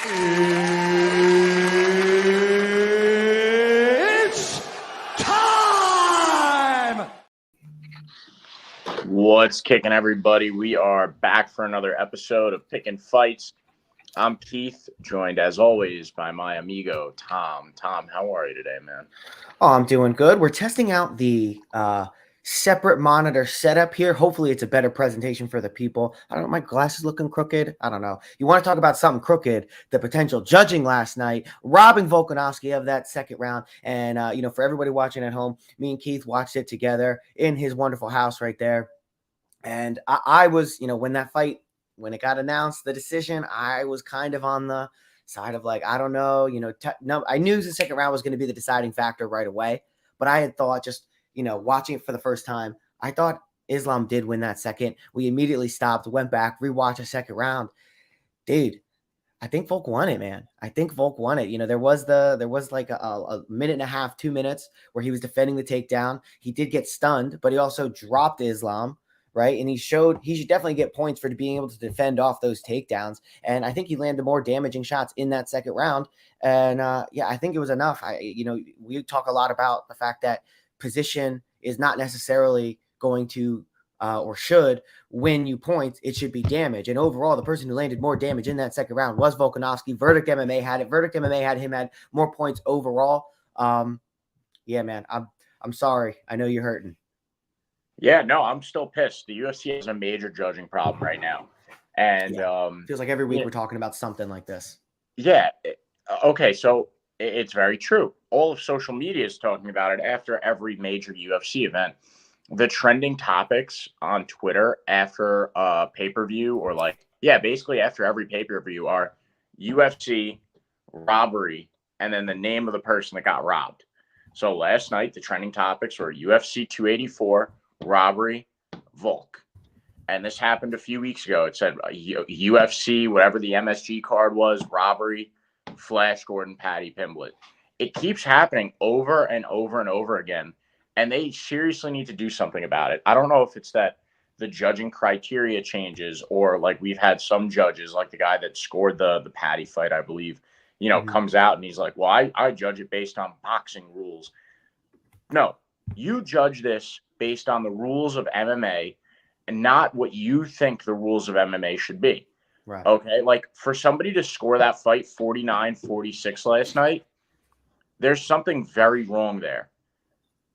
It's time! What's kicking, everybody? We are back for another episode of Pickin' Fights. I'm Keith, joined as always by my amigo, Tom. Tom, how are you today, man? Oh, I'm doing good. We're testing out the separate monitor setup here. Hopefully it's a better presentation for the people. I don't know, my glasses looking crooked. I don't know. You want to talk about something crooked, the potential judging last night, robbing Volkanovski of that second round. And, for everybody watching at home, me and Keith watched it together in his wonderful house right there. And I was, when that fight, when it got announced, the decision, I was kind of on the side of like, I don't know, no, I knew the second round was going to be the deciding factor right away. But I had thought just, watching it for the first time, I thought Islam did win that second. We immediately stopped, went back, rewatched the second round. Dude, I think Volk won it, man. I think Volk won it. There was like a minute and a half, 2 minutes where he was defending the takedown. He did get stunned, but he also dropped Islam. Right. And he showed he should definitely get points for being able to defend off those takedowns. And I think he landed more damaging shots in that second round. And I think it was enough. We talk a lot about the fact that position is not necessarily going to or should win you points. It should be damage. And overall, the person who landed more damage in that second round was Volkanovski. Verdict MMA had it. Verdict MMA had him had more points overall. Yeah, man, I'm sorry. I know you're hurting. Yeah, no, I'm still pissed. The UFC has a major judging problem right now. And feels like every week we're talking about something like this. Yeah. Okay, so it's very true. All of social media is talking about it after every major UFC event. The trending topics on Twitter after a pay-per-view or basically after every pay-per-view are UFC, robbery, and then the name of the person that got robbed. So last night, the trending topics were UFC 284, robbery, Volk. And this happened a few weeks ago. It said UFC, whatever the MSG card was, robbery, Flash Gordon, Paddy Pimblett. It keeps happening over and over and over again. And they seriously need to do something about it. I don't know if it's that the judging criteria changes or like we've had some judges, like the guy that scored the Paddy fight, I believe, comes out and he's like, well, I judge it based on boxing rules. No, you judge this based on the rules of MMA and not what you think the rules of MMA should be. Right. Okay. Like for somebody to score that fight 49-46 last night, there's something very wrong there.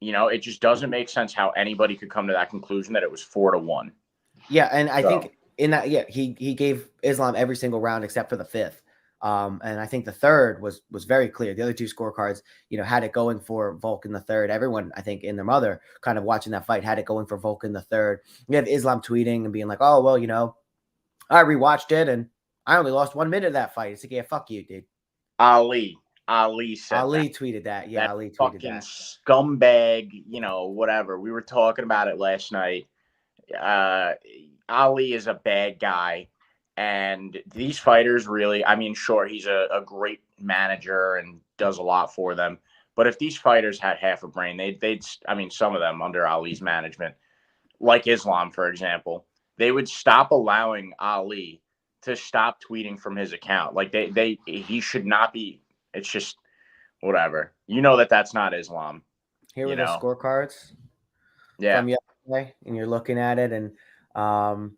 It just doesn't make sense how anybody could come to that conclusion that it was 4-1. Yeah. And I think in that, he gave Islam every single round except for the fifth. And I think the third was very clear. The other two scorecards, had it going for Volk in the third. Everyone, I think, in their mother kind of watching that fight had it going for Volk in the third. You have Islam tweeting and being like, oh, well, I rewatched it and I only lost 1 minute of that fight. It's like, yeah, fuck you, dude. Ali tweeted that. Yeah, Ali tweeted fucking that. Scumbag, whatever. We were talking about it last night. Ali is a bad guy. And these fighters really, sure, he's a great manager and does a lot for them. But if these fighters had half a brain, they'd some of them under Ali's management, like Islam, for example, they would stop allowing Ali to stop tweeting from his account. Like he should not be. It's just whatever. That's not Islam. Here were the scorecards. Yeah. From yesterday, and you're looking at it, and all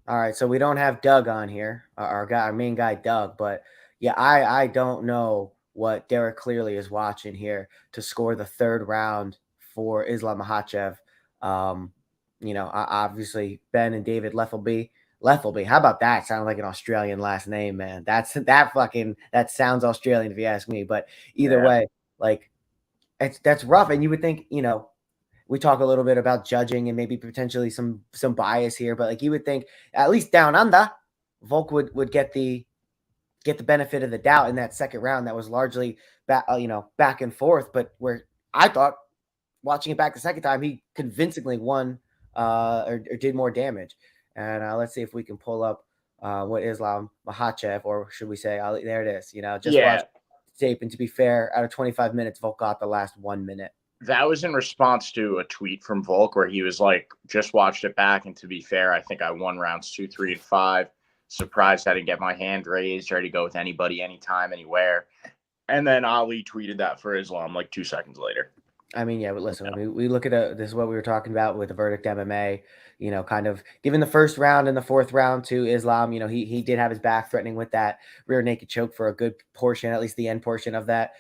right, so we don't have Doug on here, our main guy, Doug. But yeah, I don't know what Derek Clearly is watching here to score the third round for Islam Makhachev. Obviously Ben and David Leffelby. How about that? Sounds like an Australian last name, man. That sounds Australian if you ask me. But either way, like that's rough. And you would think, we talk a little bit about judging and maybe potentially some bias here, but like you would think at least down under, Volk would get the benefit of the doubt in that second round that was largely back and forth, but where I thought watching it back the second time he convincingly won or did more damage. And let's see if we can pull up what Islam Makhachev, or should we say there it is. Watch tape, and to be fair, out of 25 minutes, Volk got the last 1 minute. That was in response to a tweet from Volk where he was like, just watched it back. And to be fair, I think I won rounds 2, 3, and 5. Surprised I didn't get my hand raised, ready to go with anybody, anytime, anywhere. And then Ali tweeted that for Islam like 2 seconds later. I mean, yeah, but listen, I mean, we look at this is what we were talking about with the Verdict MMA, kind of giving the first round and the fourth round to Islam. He did have his back threatening with that rear naked choke for a good portion, at least the end portion of that.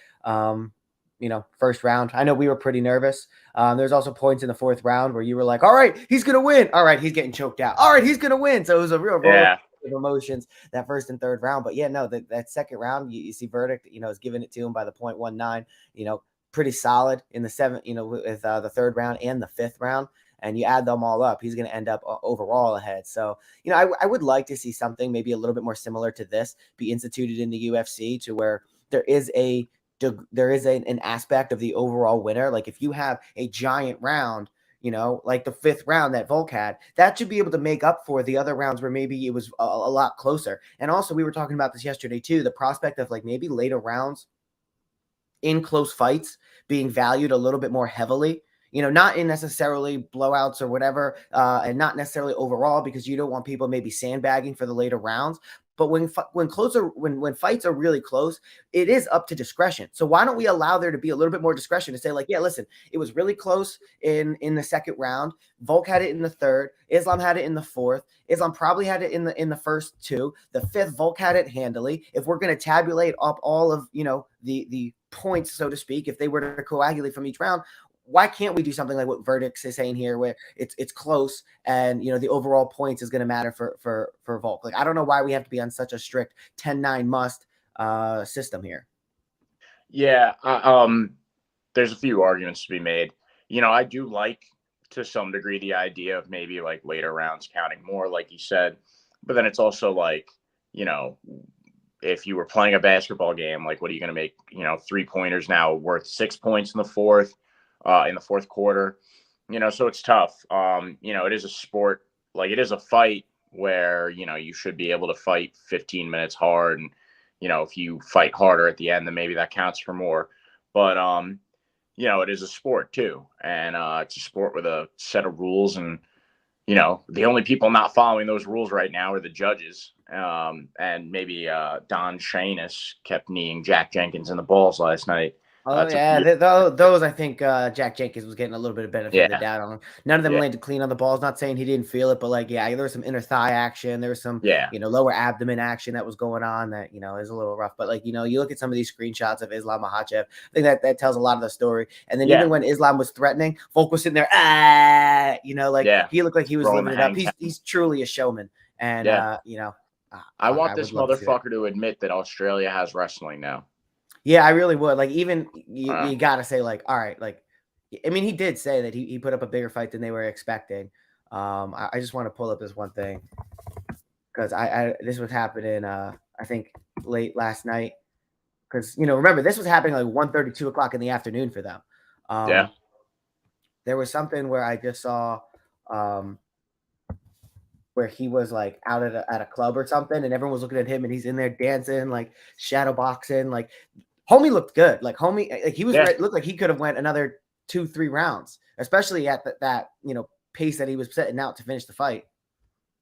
First round. I know we were pretty nervous. There's also points in the fourth round where you were like, all right, he's going to win. All right, he's getting choked out. All right, he's going to win. So it was a real roller of emotions that first and third round. But yeah, no, that second round, you see Verdict, is giving it to him by the 0.19, pretty solid in the seventh, with the third round and the fifth round. And you add them all up, he's going to end up overall ahead. So, I would like to see something maybe a little bit more similar to this be instituted in the UFC, to where there is an aspect of the overall winner. Like if you have a giant round, like the fifth round that Volk had, that should be able to make up for the other rounds where maybe it was a lot closer. And also we were talking about this yesterday too, the prospect of like maybe later rounds in close fights being valued a little bit more heavily, not in necessarily blowouts or whatever, and not necessarily overall, because you don't want people maybe sandbagging for the later rounds. But when fights are really close, it is up to discretion. So why don't we allow there to be a little bit more discretion to say like, yeah, listen, it was really close in the second round. Volk had it in the third. Islam had it in the fourth. Islam probably had it in the first two. The fifth, Volk had it handily. If we're going to tabulate up all of the points, so to speak, if they were to coagulate from each round, why can't we do something like what Verdicts is saying here, where it's close and the overall points is going to matter for Volk? Like, I don't know why we have to be on such a strict 10-9 must system here. Yeah, there's a few arguments to be made. I do like to some degree the idea of maybe like later rounds counting more, like you said, but then it's also like, if you were playing a basketball game, like what are you going to make, 3-pointers now worth 6 points in the fourth quarter, so it's tough. It is a sport, like it is a fight where, you should be able to fight 15 minutes hard. And, if you fight harder at the end, then maybe that counts for more. But, it is a sport too. And it's a sport with a set of rules. And, the only people not following those rules right now are the judges. And maybe Don Shanis kept kneeing Jack Jenkins in the balls last night. Oh, yeah. Those, I think Jack Jenkins was getting a little bit of benefit of the doubt on them. None of them landed clean on the balls. Not saying he didn't feel it, but like, there was some inner thigh action. There was some, lower abdomen action that was going on that, is a little rough. But like, you look at some of these screenshots of Islam Makhachev, I think that tells a lot of the story. And then even when Islam was threatening, Volk was sitting there, he looked like he was living it up. He's truly a showman. And, I want this motherfucker to admit that Australia has wrestling now. Yeah, I really would. Like, even you got to say, like, all right, like, I mean, he did say that he put up a bigger fight than they were expecting. I just want to pull up this one thing because this was happening, I think, late last night. Because, remember, this was happening like 1:30, 2 o'clock in the afternoon for them. There was something where I just saw where he was like out at a club or something, and everyone was looking at him, and he's in there dancing, like shadow boxing, like. Homie looked good. Like homie, like he was looked like he could have went another 2-3 rounds, especially at that pace that he was setting out to finish the fight.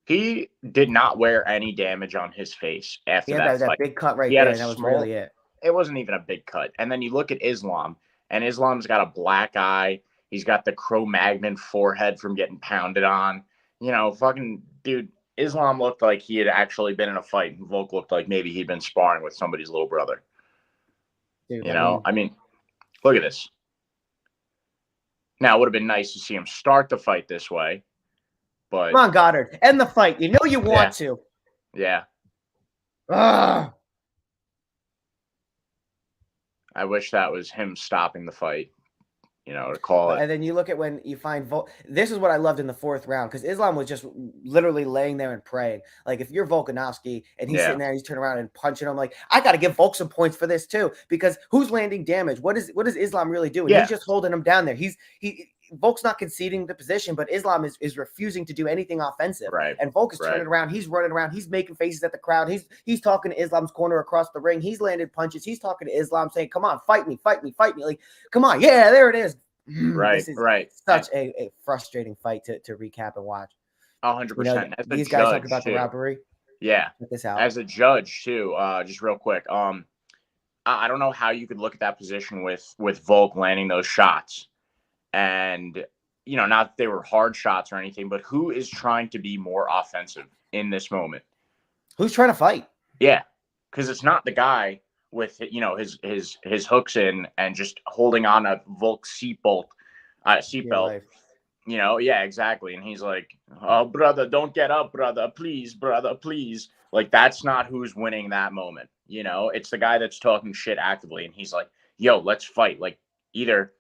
He did not wear any damage on his face after that fight. That big cut right there. That was really it. It wasn't even a big cut. And then you look at Islam, and Islam's got a black eye. He's got the Cro-Magnon forehead from getting pounded on. Fucking dude. Islam looked like he had actually been in a fight, and Volk looked like maybe he'd been sparring with somebody's little brother. Dude, I mean, look at this. Now, it would have been nice to see him start the fight this way, but... Come on, Goddard. End the fight. You want to. Yeah. Ugh. I wish that was him stopping the fight, to call it. And then you look at when you find Volk. This is what I loved in the fourth round, because Islam was just literally laying there and praying. Like, if you're Volkanovski and he's sitting there, he's turning around and punching him, like, I got to give Volk some points for this too, because who's landing damage? What is Islam really doing? He's just holding him down there. Volk's not conceding the position, but Islam is refusing to do anything offensive. Right. And Volk is turning around. He's running around. He's making faces at the crowd. He's talking to Islam's corner across the ring. He's landed punches. He's talking to Islam, saying, "Come on, fight me, fight me, fight me!" Like, come on, yeah, there it is. Right, Such a frustrating fight to recap and watch. 100%. These guys talk about the robbery. Yeah. Check this out. As a judge too, just real quick. I don't know how you could look at that position with Volk landing those shots, and not that they were hard shots or anything, but who is trying to be more offensive in this moment? Who's trying to fight? Yeah, because it's not the guy with his hooks in and just holding on a Volk seatbelt. Yeah, exactly. And he's like, "Oh, brother, don't get up, brother, please." Like, that's not who's winning that moment. It's the guy that's talking shit actively, and he's like, "Yo, let's fight. Like, either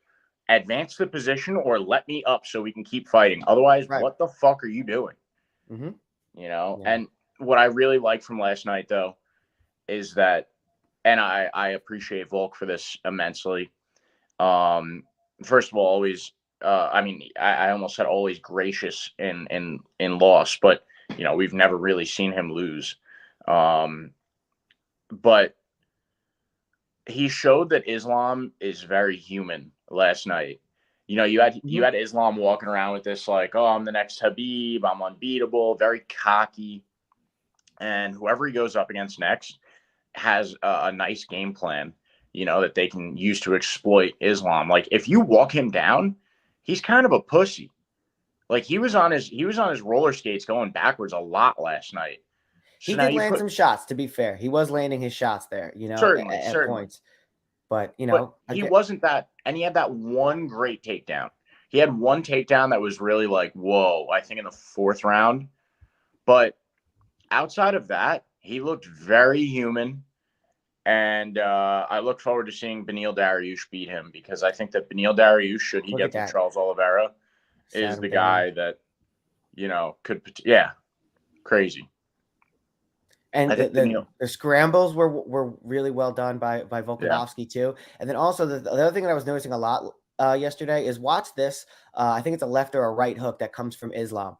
advance the position or let me up so we can keep fighting. Otherwise, Right. What the fuck are you doing?" Mm-hmm. Yeah. And what I really liked from last night, though, is that, and I appreciate Volk for this immensely. First of all, always, I almost said always gracious in loss, but we've never really seen him lose. But he showed that Islam is very human last night. You had Islam walking around with this like, "Oh, I'm the next Habib, I'm unbeatable," very cocky. And whoever he goes up against next has a nice game plan, that they can use to exploit Islam. Like, if you walk him down, he's kind of a pussy. Like, he was on his roller skates going backwards a lot last night. He did land some shots, to be fair. He was landing his shots there, certainly at points. But, he wasn't that, and he had that one great takedown. He had one takedown that was really like, whoa, I think in the fourth round. But outside of that, he looked very human. And I look forward to seeing Beneil Dariush beat him, because I think that Beneil Dariush, should he get to Charles Oliveira, is the guy that, could, crazy. And the scrambles were really well done by Volkanovski too. And then also the other thing that I was noticing a lot yesterday is, watch this. I think it's a left or a right hook that comes from Islam.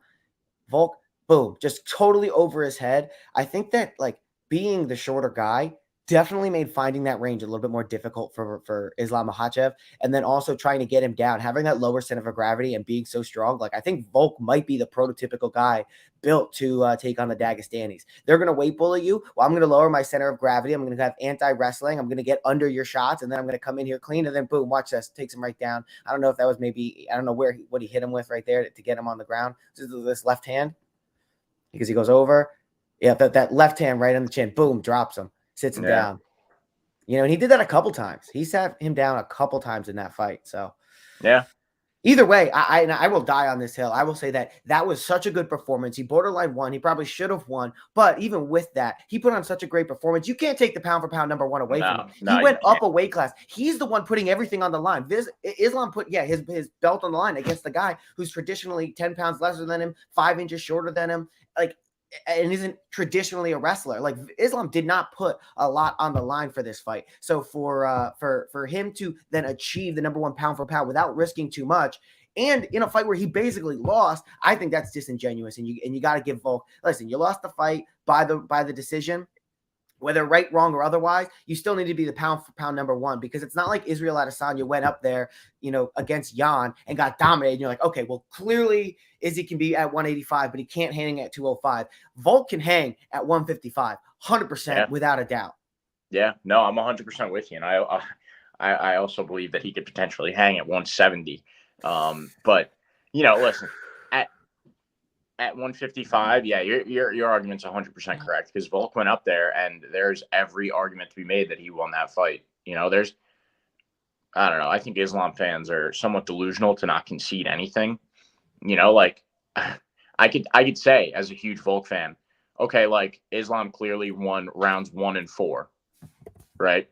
Volk, boom, just totally over his head. I think that, like, being the shorter guy definitely made finding that range a little bit more difficult for Islam Makhachev. And then also trying to get him down, having that lower center of gravity and being so strong. Like, I think Volk might be the prototypical guy built to take on the Dagestanis. They're going to weight bully you. Well, I'm going to lower my center of gravity. I'm going to have anti-wrestling. I'm going to get under your shots, and then I'm going to come in here clean, and then boom, watch this, takes him right down. I don't know if that was I don't know what he hit him with right there to get him on the ground. This left hand, because he goes over. Yeah, that left hand right on the chin, boom, drops him. Sits him down, and he did that a couple times. He sat him down a couple times in that fight. So, either way, I will die on this hill. I will say that was such a good performance. He borderline won. He probably should have won, but even with that, he put on such a great performance. You can't take the pound for pound number one away from him. He went up a weight class. He's the one putting everything on the line. Islam put his belt on the line against the guy who's traditionally 10 pounds lesser than him, 5 inches shorter than him. Like, and isn't traditionally a wrestler. Like, Islam did not put a lot on the line for this fight. So for him to then achieve the number one pound for pound without risking too much, and in a fight where he basically lost, I think that's disingenuous. And you got to give Volk, listen, you lost the fight by the decision. Whether right, wrong, or otherwise, you still need to be the pound for pound number one, because it's not like Israel Adesanya went up there, against Jan and got dominated. And you're like, okay, well, clearly Izzy can be at 185, but he can't hang at 205. Volk can hang at 155, 100% without a doubt. Yeah, no, I'm 100% with you. And I also believe that he could potentially hang at 170. But, listen, at 155, your argument's 100% correct, because Volk went up there, and there's every argument to be made that he won that fight. I don't know. I think Islam fans are somewhat delusional to not concede anything. Like, I could say, as a huge Volk fan, okay, like, Islam clearly won rounds 1 and 4, right?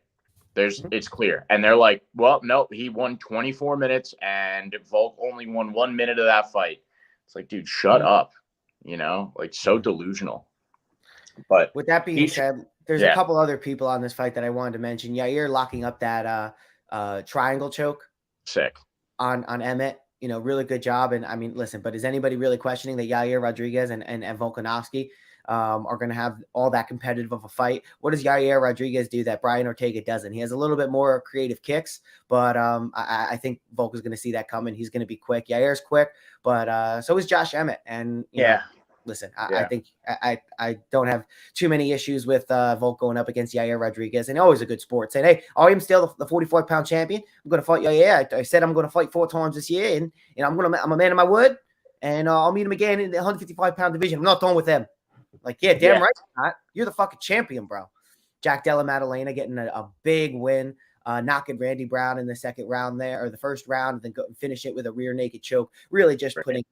It's clear. And they're like, well, no, he won 24 minutes and Volk only won 1 minute of that fight. It's like, dude, shut up. Like, so delusional. But with that being said, there's a couple other people on this fight that I wanted to mention. Yair locking up that triangle choke. Sick. On Emmett. Really good job. And I mean, listen, but is anybody really questioning that Yair Rodriguez and Volkanovski are going to have all that competitive of a fight? What does Yair Rodriguez do that Brian Ortega doesn't? He has a little bit more creative kicks, but I think Volk is going to see that coming. He's going to be quick. Yair's quick, but so is Josh Emmett. And listen, I think I don't have too many issues with Volk going up against Yair Rodriguez, and always a good sport. Saying, hey, I am still the 44-pound champion. I'm going to fight Yair. I said I'm going to fight 4 times this year, and I'm a man of my word, and I'll meet him again in the 155-pound division. I'm not done with him. Like, yeah, damn right, not. You're the fucking champion, bro. Jack Della Maddalena getting a big win. Knocking Randy Brown in the second round there, or the first round, and then go and finish it with a rear naked choke. Really just putting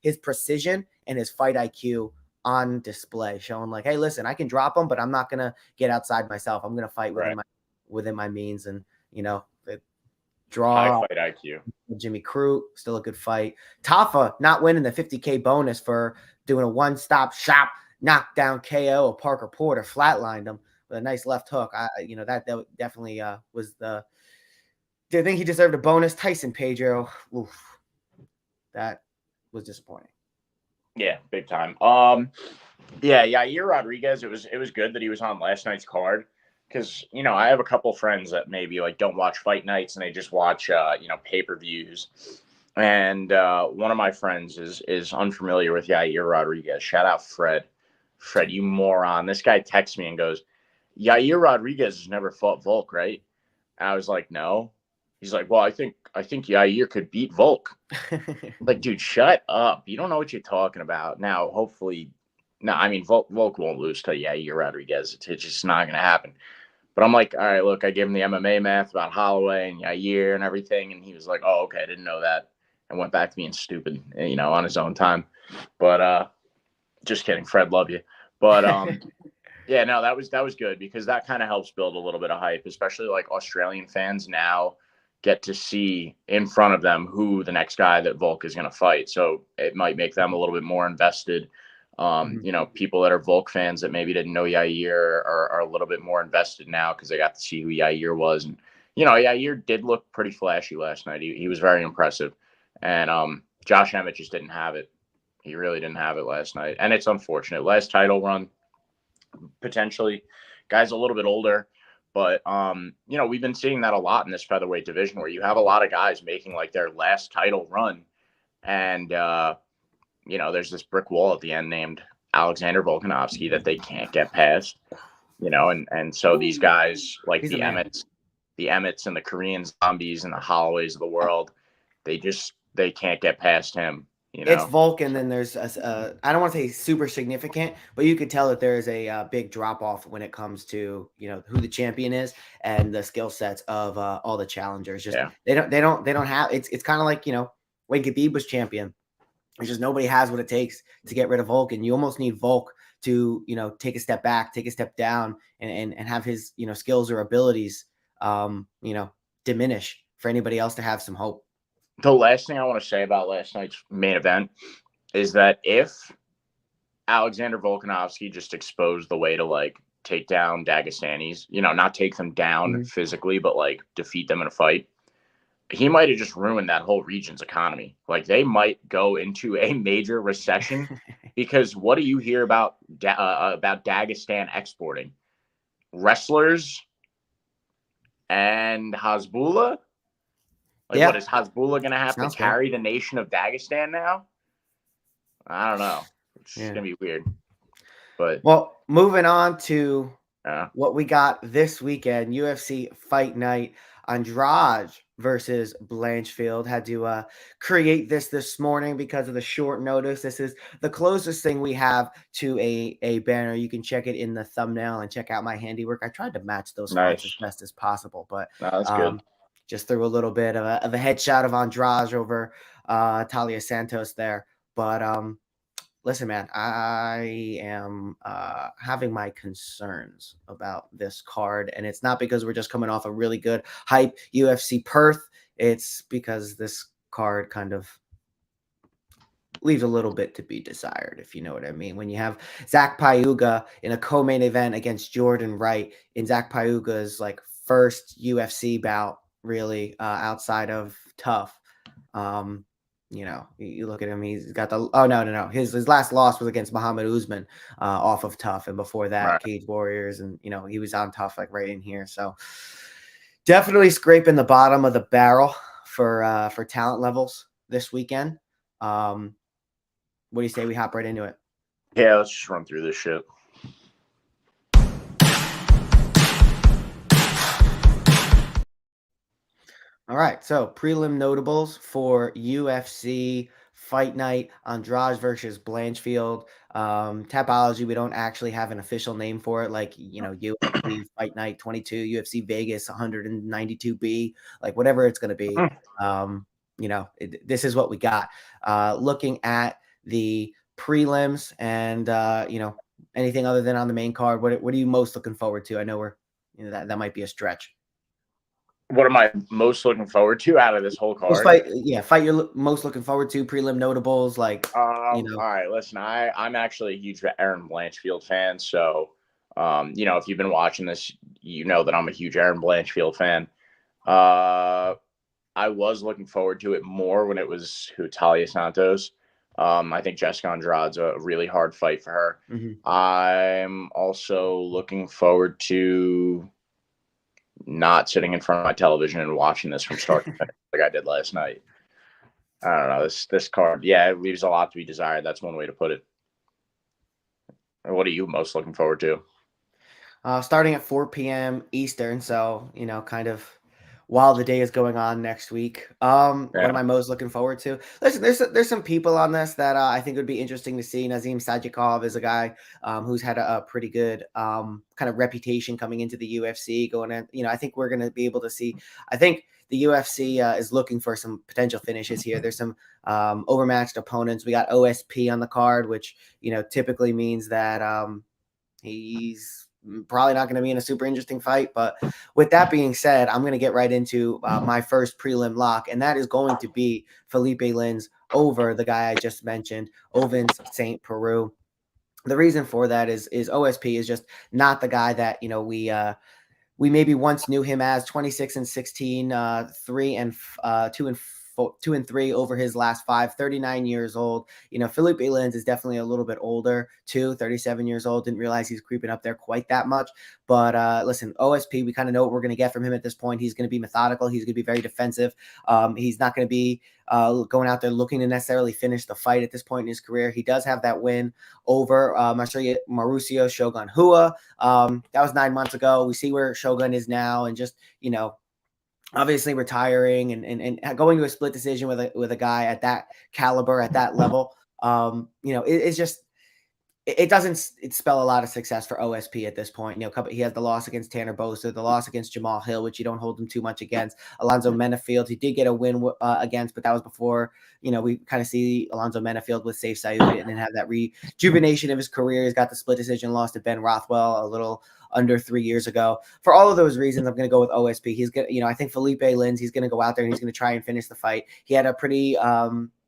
his precision and his fight IQ on display, showing like, hey, listen, I can drop him, but I'm not gonna get outside myself. I'm gonna fight within my means, and the draw. High fight IQ. Jimmy Crute, still a good fight. Tafa not winning the $50K bonus for doing a one-stop shop knockdown KO of Parker Porter, flatlined him. A nice left hook. That definitely was the. Do you think he deserved a bonus? Tyson Pedro, that was disappointing. Yeah, big time. Yair Rodriguez. It was good that he was on last night's card, because I have a couple friends that maybe like don't watch fight nights and they just watch pay-per-views. And one of my friends is unfamiliar with Yair Rodriguez. Shout out Fred. Fred, you moron! This guy texts me and goes, Yair Rodriguez has never fought Volk, right? And I was like, no. He's like, well, I think Yair could beat Volk. Like, dude, shut up. You don't know what you're talking about. Now, hopefully, Volk won't lose to Yair Rodriguez. It's just not going to happen. But I'm like, all right, look, I gave him the MMA math about Holloway and Yair and everything. And he was like, oh, okay, I didn't know that. And went back to being stupid, on his own time. But just kidding. Fred, love you. But yeah, no, that was good, because that kind of helps build a little bit of hype, especially like Australian fans now get to see in front of them who the next guy that Volk is going to fight. So it might make them a little bit more invested. People that are Volk fans that maybe didn't know Yair are a little bit more invested now because they got to see who Yair was. And, Yair did look pretty flashy last night. He was very impressive. And Josh Emmett just didn't have it. He really didn't have it last night. And it's unfortunate. Last title run, potentially, guy's a little bit older, but we've been seeing that a lot in this featherweight division, where you have a lot of guys making like their last title run, and there's this brick wall at the end named Alexander Volkanovski that they can't get past, and so these guys like the Emmets and the Korean Zombies and the Holloways of the world, they can't get past him. It's Volk, and then there's I don't want to say super significant, but you could tell that there is a big drop off when it comes to who the champion is and the skill sets of all the challengers. They don't have it's kind of like when Khabib was champion. It's just nobody has what it takes to get rid of Volk, and you almost need Volk to take a step back, take a step down, and have his skills or abilities diminish for anybody else to have some hope. The last thing I want to say about last night's main event is that if Alexander Volkanovski just exposed the way to like take down Dagestanis, not take them down physically, but like defeat them in a fight, he might have just ruined that whole region's economy. Like, they might go into a major recession because what do you hear about Dagestan exporting? Wrestlers and Hasbulla? What is Hasbulla going to have to carry the nation of Dagestan now? I don't know. It's going to be weird. But moving on to what we got this weekend, UFC Fight Night. Andrade versus Blanchfield. Had to create this morning because of the short notice. This is the closest thing we have to a banner. You can check it in the thumbnail and check out my handiwork. I tried to match those fights as best as possible, but that's good. Just threw a little bit of a headshot of Andrade over Talia Santos there. But listen, man, I am having my concerns about this card. And it's not because we're just coming off a really good hype UFC Perth. It's because this card kind of leaves a little bit to be desired, if you know what I mean. When you have Zach Pauga in a co-main event against Jordan Wright, in Zach Pauga's like first UFC bout, really, outside of Tough. You look at him, he's got his last loss was against Muhammad Usman off of Tough, and before that Cage Warriors, and he was on Tough like right in here. So definitely scraping the bottom of the barrel for talent levels this weekend. What do you say we hop right into it? Yeah, let's just run through this shit. All right, so prelim notables for UFC Fight Night: Andrade versus Blanchfield. Tapology, we don't actually have an official name for it, like UFC Fight Night 22, UFC Vegas 192B, like whatever it's going to be. This is what we got. Looking at the prelims and anything other than on the main card, what are you most looking forward to? I know that might be a stretch. What am I most looking forward to out of this whole card? Fight you're most looking forward to, prelim notables, like All right, listen, I'm actually a huge Erin Blanchfield fan, so if you've been watching this, you know that I'm a huge Erin Blanchfield fan. I was looking forward to it more when it was Talia Santos. I think Jessica Andrade's a really hard fight for her. Mm-hmm. I'm also looking forward to not sitting in front of my television and watching this from start to finish like I did last night. I don't know. This card, yeah, it leaves a lot to be desired. That's one way to put it. What are you most looking forward to? Starting at 4 p.m. Eastern, so kind of while the day is going on next week. What am I most looking forward to? Listen, there's some people on this that I think would be interesting to see. Nazim Sadykhov is a guy who's had a pretty good kind of reputation coming into the UFC. Going in, I think we're going to be able to see. I think the UFC is looking for some potential finishes here. There's some overmatched opponents. We got OSP on the card, which typically means that he's probably not going to be in a super interesting fight. But with that being said, I'm going to get right into my first prelim lock, and that is going to be Felipe Lins over the guy I just mentioned, Ovens St. Peru. The reason for that is OSP is just not the guy that we maybe once knew him as. 26-16, 2-3 over his last 5, 39 years old. Felipe Lins is definitely a little bit older too, 37 years old. Didn't realize he's creeping up there quite that much. But listen, OSP, we kind of know what we're going to get from him at this point. He's going to be methodical. He's going to be very defensive. He's not going to be going out there looking to necessarily finish the fight at this point in his career. He does have that win over Mauricio Shogun Hua. That was 9 months ago. We see where Shogun is now, and just obviously retiring and going to a split decision with a guy at that caliber, at that level. It's just it doesn't spell a lot of success for OSP at this point. He has the loss against Tanner Boser, the loss against Jamal Hill, which you don't hold him too much against. Alonzo Menafield, he did get a win against, but that was before, we kind of see Alonzo Menafield with Safe Saud and then have that rejuvenation of his career. He's got the split decision loss to Ben Rothwell a little under 3 years ago. For all of those reasons, I'm going to go with OSP. He's going to, I think Felipe Lins, he's going to go out there and he's going to try and finish the fight. He had a pretty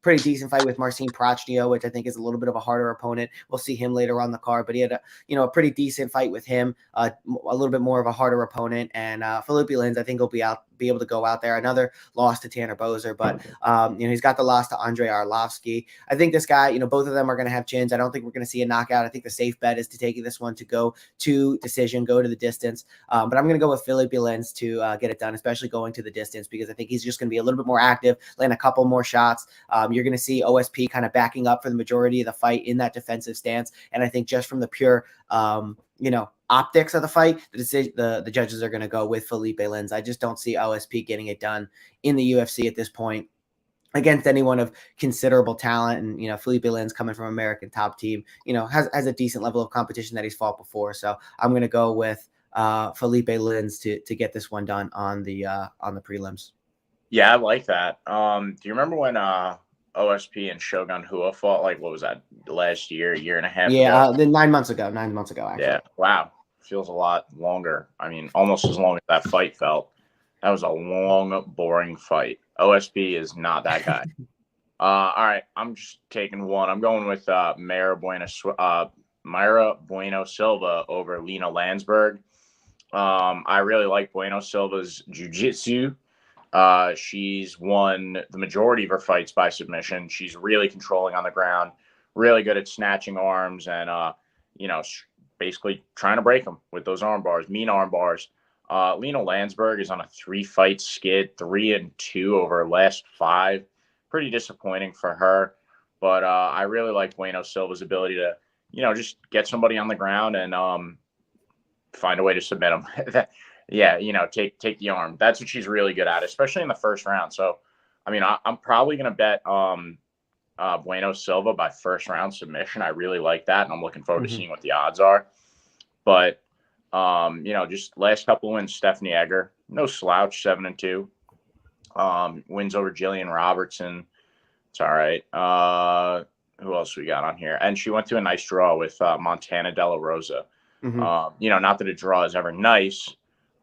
decent fight with Marcin Prachnio, which I think is a little bit of a harder opponent. We'll see him later on the card, but he had a pretty decent fight with him, a little bit more of a harder opponent. And Felipe Lins, I think he'll be able to go out there. Another loss to Tanner Boser, but he's got the loss to Andre Arlovsky. I think this guy, both of them are going to have chins. I don't think we're going to see a knockout. I think the safe bet is to take this one to go to decision, go to the distance. But I'm going to go with Felipe Lins to get it done, especially going to the distance, because I think he's just going to be a little bit more active, land a couple more shots. You're going to see OSP kind of backing up for the majority of the fight in that defensive stance. And I think just from the pure, optics of the fight, the judges are going to go with Felipe Lins. I just don't see OSP getting it done in the UFC at this point against anyone of considerable talent. And, Felipe Lins coming from American Top Team, has a decent level of competition that he's fought before. So I'm going to go with Felipe Lins to get this one done on the prelims. Yeah, I like that. Do you remember when OSP and Shogun Hua fought? Like, what was that, last year, year and a half ago? Yeah, 9 months ago. 9 months ago, actually. Yeah, wow. Feels a lot longer. I mean, almost as long as that fight felt. That was a long, boring fight. OSP is not that guy. All right, I'm just taking one. I'm going with Mayra Bueno Silva over Lena Landsberg. I really like Bueno Silva's jiu-jitsu. She's won the majority of her fights by submission. She's really controlling on the ground, really good at snatching arms and, basically trying to break them with those arm bars, mean arm bars. Lena Landsberg is on a 3-fight skid, 3-2 over her last 5. Pretty disappointing for her. But I really like Bueno Silva's ability to, just get somebody on the ground and find a way to submit them. Yeah, take the arm. That's what she's really good at, especially in the first round. So, I mean, I'm probably going to bet Bueno Silva by first round submission. I really like that, and I'm looking forward to seeing what the odds are. But, just last couple of wins, Stephanie Egger, no slouch, 7-2. Wins over Jillian Robertson. It's all right. Who else we got on here? And she went to a nice draw with Montana De La Rosa. Not that a draw is ever nice,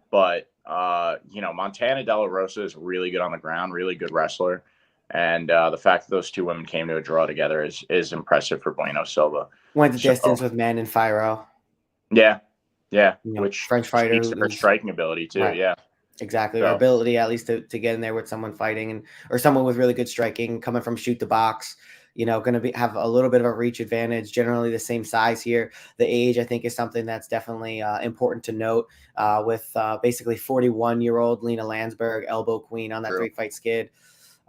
but Montana De La Rosa is really good on the ground, really good wrestler, and the fact that those two women came to a draw together is impressive for Bueno Silva. Went the distance with Man and Firo. Yeah, which French fighter speaks to her striking ability too. Right. Yeah, exactly. Her ability, at least, to get in there with someone fighting or someone with really good striking, coming from shoot to box. Going to have a little bit of a reach advantage, generally the same size here. The age, I think, is something that's definitely important to note with basically 41-year-old Lena Landsberg, elbow queen on that 3-fight skid.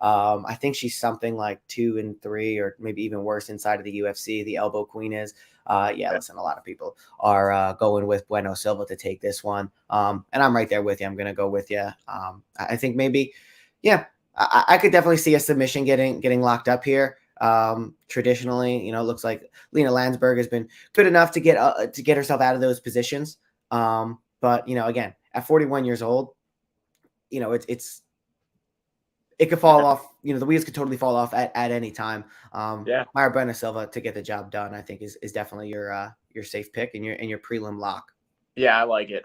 I think she's something like 2-3 or maybe even worse inside of the UFC. The elbow queen is. Listen, a lot of people are going with Bueno Silva to take this one. And I'm right there with you. I'm going to go with you. I think maybe, I could definitely see a submission getting locked up here. Traditionally, it looks like Lena Landsberg has been good enough to get herself out of those positions. But again, at 41 years old, it could fall off. The wheels could totally fall off at any time. Mayra Bueno Silva to get the job done, I think is definitely your safe pick and your prelim lock. Yeah, I like it.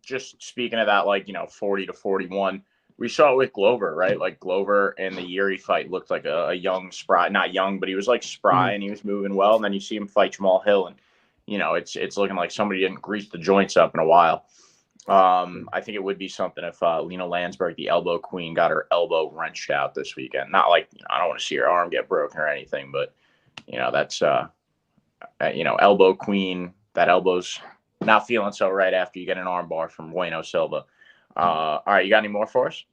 Just speaking of that, 40 to 41. We saw it with Glover, right? Like Glover in the Yuri fight looked like a young, spry, not young, but he was like spry and he was moving well. And then you see him fight Jamal Hill and, it's looking like somebody didn't grease the joints up in a while. I think it would be something if Lena Landsberg, the elbow queen, got her elbow wrenched out this weekend. Not like, I don't want to see her arm get broken or anything, but, that's, elbow queen, that elbow's not feeling so right after you get an arm bar from Bueno Silva. All right, you got any more for us?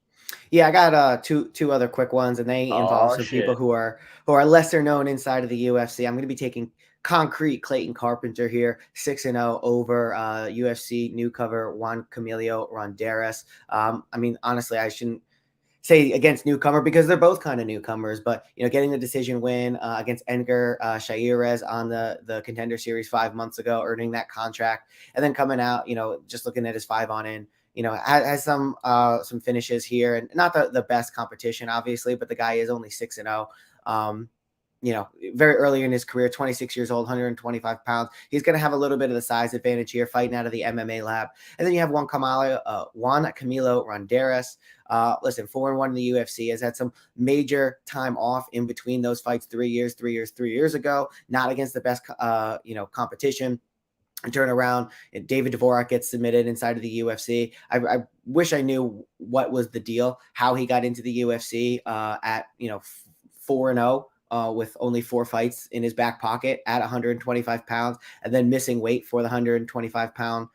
Yeah, I got two other quick ones, and they involve some people who are lesser known inside of the UFC. I'm going to be taking concrete Clayton Carpenter here, 6-0 over UFC newcomer Juan Camilo Ronderas. I mean, honestly, I shouldn't say against newcomer because they're both kind of newcomers, but getting the decision win against Edgar Shairez on the Contender Series 5 months ago, earning that contract, and then coming out, just looking at his 5-on-in. Has some finishes here, and not the best competition, obviously, but the guy is only 6-0. Very early in his career, 26 years old, 125 pounds. He's going to have a little bit of the size advantage here, fighting out of the MMA lab. And then you have Juan Camilo Ronderas. Listen, 4-1 in the UFC, has had some major time off in between those fights, 3 years ago, not against the best, competition. Turn around and David Dvorak gets submitted inside of the UFC. I wish I knew what was the deal, how he got into the UFC at 4-0 with only 4 fights in his back pocket at 125 pounds, and then missing weight for the 125-pound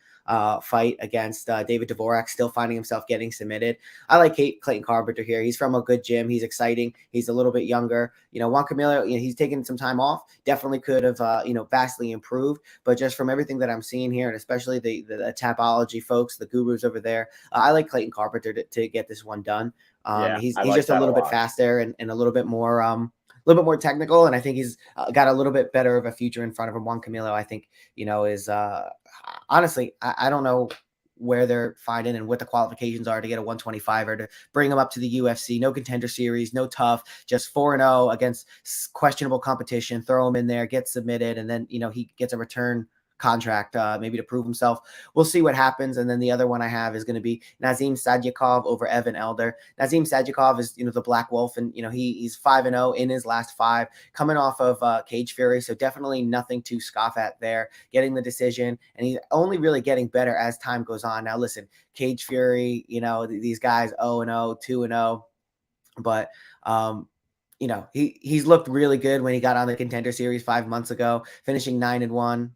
fight against David Dvorak, still finding himself getting submitted. I like Clayton Carpenter here. He's from a good gym. He's exciting. He's a little bit younger. Juan Camilo, he's taken some time off. Definitely could have, vastly improved. But just from everything that I'm seeing here, and especially the Tapology folks, the gurus over there, I like Clayton Carpenter to get this one done. He's like just a little bit faster and a little bit more technical, and I think he's got a little bit better of a future in front of him. Juan Camilo, I think, is honestly, I don't know where they're finding and what the qualifications are to get a 125er to bring him up to the UFC. No Contender Series, no tough, just 4-0 against questionable competition. Throw him in there, get submitted, and then he gets a return contract maybe to prove himself. We'll see what happens. And then the other one I have is going to be Nazim Sadyakov over Evan Elder. Nazim Sadyakov is the Black Wolf, and he's 5-0 in his last 5, coming off of Cage Fury, so definitely nothing to scoff at there, getting the decision, and he's only really getting better as time goes on. Now listen, Cage Fury, these guys 0-0, 2-0, but he's looked really good when he got on the Contender Series 5 months ago, finishing 9-1.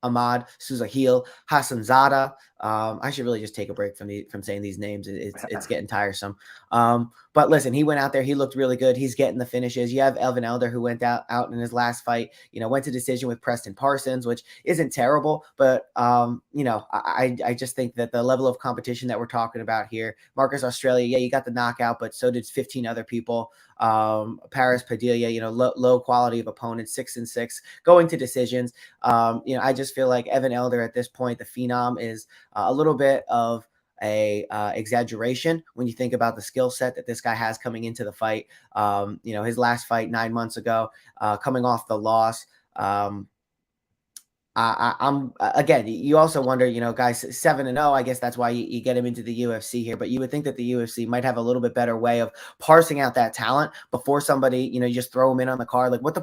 Ahmad Souzahil Hassanzada, I should really just take a break from saying these names. It's getting tiresome. But listen, he went out there. He looked really good. He's getting the finishes. You have Elvin Elder, who went out in his last fight. Went to decision with Preston Parsons, which isn't terrible. But I just think that the level of competition that we're talking about here, Marcus Australia, yeah, you got the knockout, but so did 15 other people. Paris Padilla, low quality of opponents, 6-6, going to decisions. I just feel like Evan Elder at this point, the phenom, is a little bit of a exaggeration when you think about the skill set that this guy has coming into the fight. His last fight 9 months ago, coming off the loss. I'm again, you also wonder, guys, 7-0, I guess that's why you get him into the UFC here, but you would think that the UFC might have a little bit better way of parsing out that talent before somebody, you just throw them in on the card. Like, what's the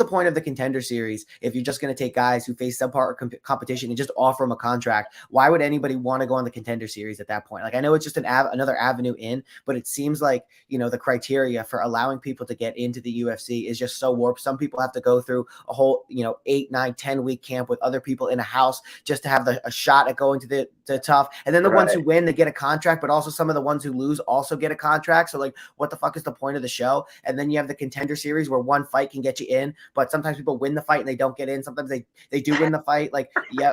point of the Contender Series if you're just going to take guys who face subpar competition and just offer them a contract? Why would anybody want to go on the Contender Series at that point? Like, I know it's just another avenue in, but it seems like, the criteria for allowing people to get into the UFC is just so warped. Some people have to go through a whole, 8, 9, 10-week camp with other people in a house just to have a shot at going to the tough. And then the ones who win, they get a contract, but also some of the ones who lose also get a contract. So like, what the fuck is the point of the show? And then you have the Contender Series where one fight can get you in, but sometimes people win the fight and they don't get in. Sometimes they do win the fight. Like, yeah,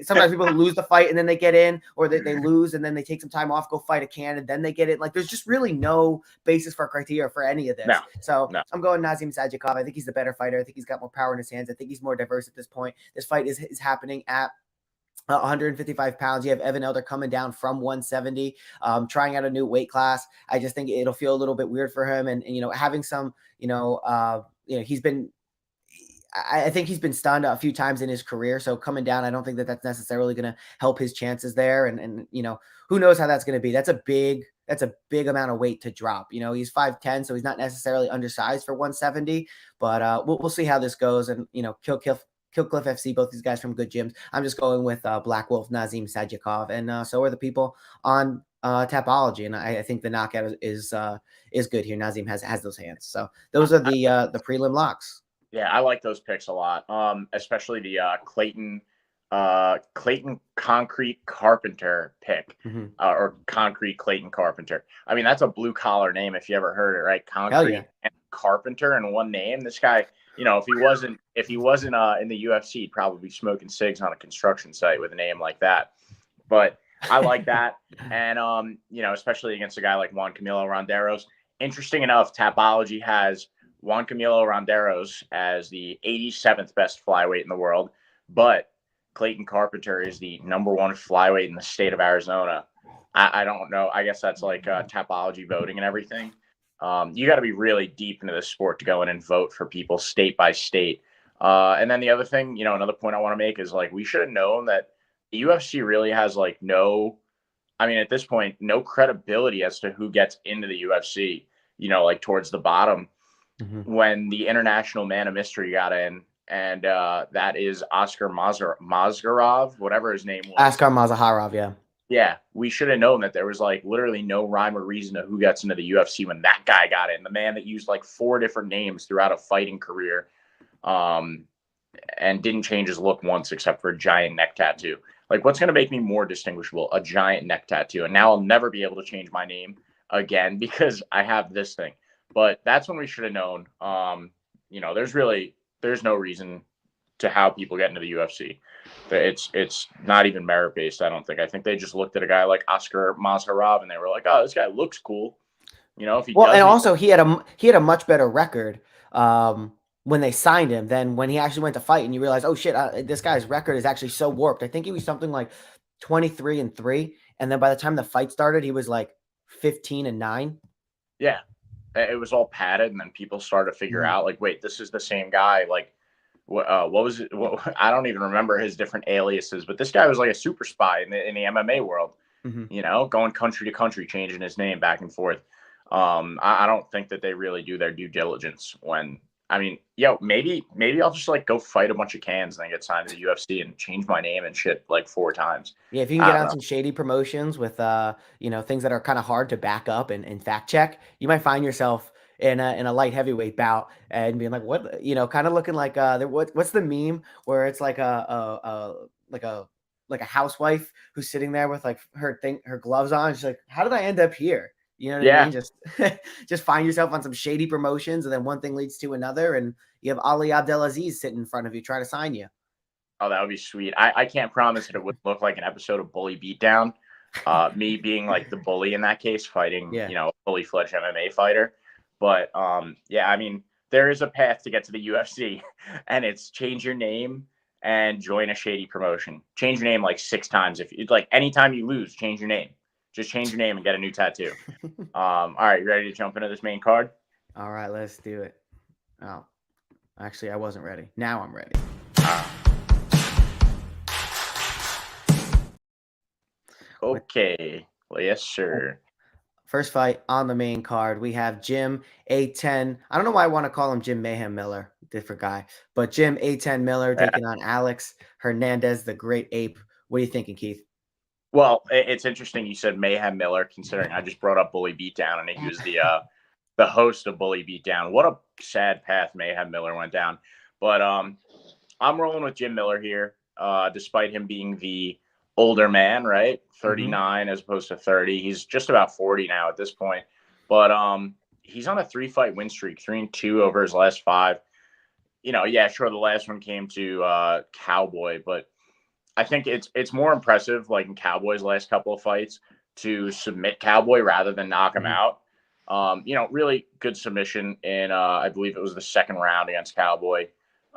sometimes people lose the fight and then they get in, or they lose and then they take some time off, go fight a can, and then they get in. Like, there's just really no basis for criteria for any of this. No. I'm going Nazim Sadykhov. I think he's the better fighter. I think he's got more power in his hands. I think he's more diverse at this point. This fight is happening at 155 pounds. You have Evan Elder coming down from 170, trying out a new weight class. I just think it'll feel a little bit weird for him. And having some, he's been, I think he's been stunned a few times in his career. So coming down, I don't think that that's necessarily going to help his chances there. And who knows how that's going to be. That's a big amount of weight to drop. He's 5'10", so he's not necessarily undersized for 170, but we'll see how this goes. And, Killcliff FC, both these guys from good gyms. I'm just going with Black Wolf Nazim Sadykhov, and so are the people on Tapology, and I think the knockout is good here. Nazim has those hands, so those are the prelim locks. Yeah, I like those picks a lot, especially the Clayton Concrete Carpenter pick, or Concrete Clayton Carpenter. I mean, that's a blue collar name if you ever heard it, right? Concrete and Carpenter in one name. This guy, if he wasn't in the UFC, he'd probably be smoking cigs on a construction site with a name like that. But I like that, and especially against a guy like Juan Camilo Ronderos. Interesting enough, Tapology has Juan Camilo Ronderos as the 87th best flyweight in the world, but Clayton Carpenter is the #1 flyweight in the state of Arizona. I don't know. I guess that's like Tapology voting and everything. You got to be really deep into this sport to go in and vote for people state by state. And then the other thing, another point I want to make is, like, we should have known that the UFC really has at this point, no credibility as to who gets into the UFC, towards the bottom, when the international man of mystery got in. And that is Oscar Mazgarov, whatever his name was. Askar Mazharov, yeah. Yeah, we should have known that there was literally no rhyme or reason to who gets into the UFC when that guy got in. The man that used 4 different names throughout a fighting career, and didn't change his look once except for a giant neck tattoo. What's going to make me more distinguishable? A giant neck tattoo. And now I'll never be able to change my name again because I have this thing. But that's when we should have known. There's no reason to how people get into the UFC. It's not even merit based. I don't think. I think they just looked at a guy like Oscar Mazharov and they were like, "Oh, this guy looks cool." If he he had a much better record when they signed him than when he actually went to fight. And you realize, oh shit, this guy's record is actually so warped. I think he was something like 23-3, and then by the time the fight started, he was 15-9. Yeah, it was all padded, and then people started to figure out, wait, this is the same guy. What was it? I don't even remember his different aliases, but this guy was like a super spy in the MMA world, going country to country, changing his name back and forth. I don't think that they really do their due diligence when, maybe I'll just go fight a bunch of cans and then get signed to the UFC and change my name and shit 4 times. Yeah, if you can get on some shady promotions with things that are kind of hard to back up and fact check, you might find yourself in a light heavyweight bout and being like, what, kind of looking like what's the meme where it's like a like a housewife who's sitting there with like her gloves on. She's like, how did I end up here? You know what I mean? Just just find yourself on some shady promotions, and then one thing leads to another, and you have Ali Abdelaziz sitting in front of you trying to sign you. Oh, that would be sweet. I can't promise that it would look like an episode of Bully Beatdown. Me being like the bully in that case, fighting, a fully fledged MMA fighter. But yeah, I mean, there is a path to get to the UFC, and it's change your name and join a shady promotion. Change your name like 6 times. If it's like anytime you lose, change your name. Just change your name and get a new tattoo. All right, you ready to jump into this main card? All right, let's do it. Oh, actually, I wasn't ready. Now I'm ready. Okay. Well, yes, sir. First fight on the main card, we have Jim A10. I don't know why I want to call him Jim Mayhem Miller, different guy, but Jim A10 Miller taking on Alex Hernandez, the great ape. What are you thinking, Keith? Well, it's interesting you said Mayhem Miller, considering I just brought up Bully Beatdown, and he was the host of Bully Beatdown. What a sad path Mayhem Miller went down. But I'm rolling with Jim Miller here, despite him being the older man, right? 39 as opposed to 30. He's just about 40 now at this point. But he's on a 3-fight win streak, 3-2 over his last 5. Yeah, sure, the last one came to Cowboy, but I think it's more impressive, like in Cowboy's last couple of fights, to submit Cowboy rather than knock him out. Really good submission in, I believe it was the 2nd round against Cowboy.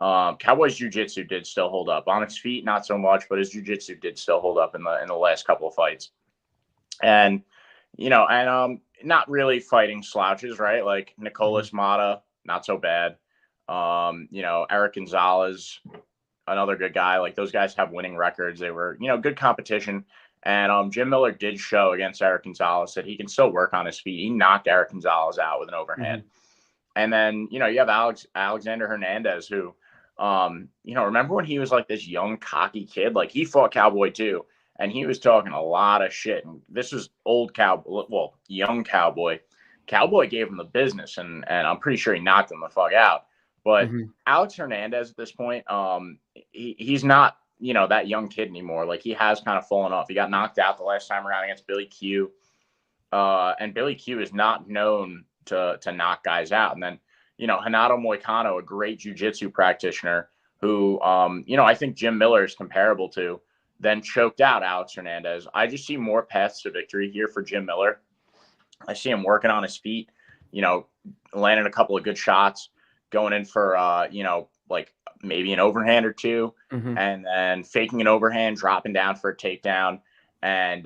Cowboy's jiu-jitsu did still hold up. On his feet, not so much, but his jiu-jitsu did still hold up in the last couple of fights. And, not really fighting slouches, right? Like Nicolas Mata, not so bad. Eric Gonzalez, another good guy. Like those guys have winning records. They were, good competition. And Jim Miller did show against Eric Gonzalez that he can still work on his feet. He knocked Eric Gonzalez out with an overhand. And then, you have Alexander Hernandez, who, remember when he was like this young, cocky kid? Like he fought Cowboy too, and he was talking a lot of shit. And this was young Cowboy. Cowboy gave him the business, and I'm pretty sure he knocked him the fuck out. But Alex Hernandez at this point, he's not, that young kid anymore. Like he has kind of fallen off. He got knocked out the last time around against Billy Q. And Billy Q is not known to knock guys out. And then, Renato Moicano, a great jiu-jitsu practitioner who, I think Jim Miller is comparable to, then choked out Alex Hernandez. I just see more paths to victory here for Jim Miller. I see him working on his feet, landing a couple of good shots, going in for, like maybe an overhand or two, and then faking an overhand, dropping down for a takedown, and,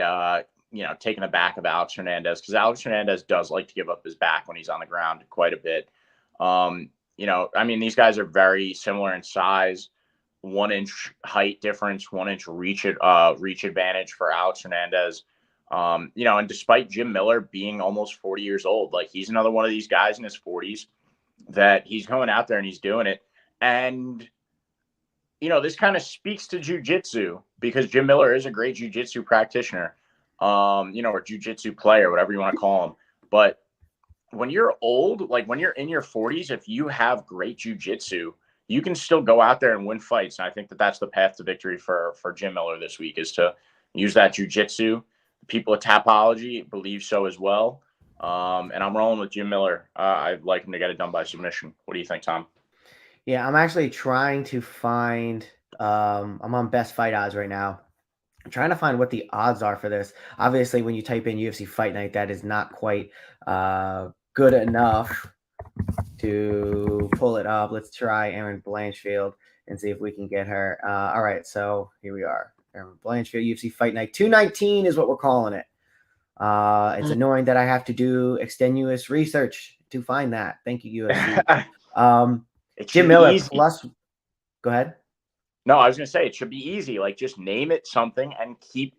taking the back of Alex Hernandez, because Alex Hernandez does like to give up his back when he's on the ground quite a bit. These guys are very similar in size, 1-inch height difference, 1-inch reach advantage for Alex Hernandez. And despite Jim Miller being almost 40 years old, like he's another one of these guys in his 40s that he's going out there and he's doing it. And, this kind of speaks to jiu-jitsu, because Jim Miller is a great jiu-jitsu practitioner. Or jiu-jitsu player, whatever you want to call him. But when you're old, like when you're in your 40s, if you have great jiu-jitsu, you can still go out there and win fights. And I think that that's the path to victory for Jim Miller this week, is to use that jiu-jitsu. People at Tapology believe so as well. And I'm rolling with Jim Miller. I'd like him to get it done by submission. What do you think, Tom? Yeah, I'm actually trying to find I'm on Best Fight Odds right now. I'm trying to find what the odds are for this. Obviously, when you type in UFC Fight Night, that is not quite good enough to pull it up. Let's try Erin Blanchfield and see if we can get her. All right, so here we are. Erin Blanchfield, UFC Fight Night 219 is what we're calling it. It's annoying that I have to do extenuous research to find that. Thank you, UFC. Jim Miller plus. Go ahead. No, I was going to say it should be easy. Like just name it something and keep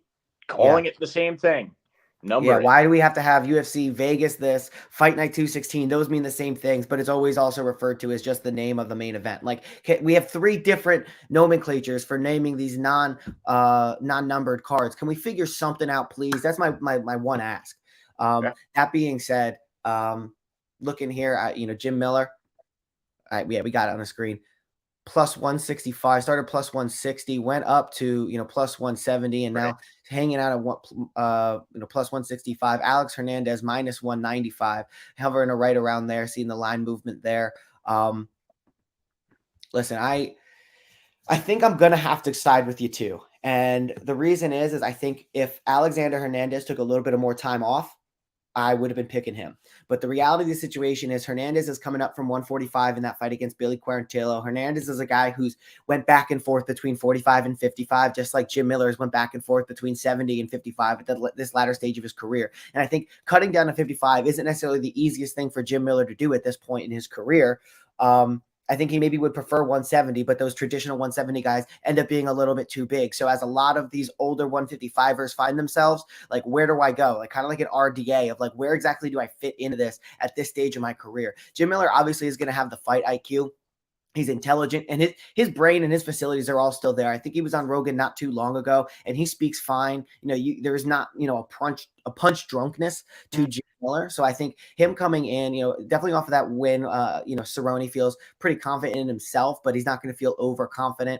calling it the same thing. Why do we have to have UFC Vegas this Fight Night 216? Those mean the same things, but it's always also referred to as just the name of the main event. Like we have 3 different nomenclatures for naming these non-numbered cards. Can we figure something out, please? That's my one ask. That being said, looking here at Jim Miller. We got it on the screen. plus 165, started plus 160, went up to, plus 170, and now hanging out at plus 165. Alex Hernandez minus 195, hovering right around there, seeing the line movement there. Listen, I think I'm gonna have to side with you too. And the reason is I think if Alexander Hernandez took a little bit of more time off, I would have been picking him. But the reality of the situation is Hernandez is coming up from 145 in that fight against Billy Quarantillo. Hernandez is a guy who's went back and forth between 45 and 55, just like Jim Miller's went back and forth between 70 and 55 at this latter stage of his career. And I think cutting down to 55 isn't necessarily the easiest thing for Jim Miller to do at this point in his career. I think he maybe would prefer 170, but those traditional 170 guys end up being a little bit too big. So as a lot of these older 155ers find themselves, like, where do I go? Like, kind of like an RDA of like, where exactly do I fit into this at this stage of my career? Jim Miller obviously is going to have the fight IQ. He's intelligent, and his brain and his facilities are all still there. I think he was on Rogan not too long ago, and he speaks fine. There's not, a punch drunkenness to Jim Miller. So I think him coming in, definitely off of that win, Cerrone feels pretty confident in himself, but he's not going to feel overconfident.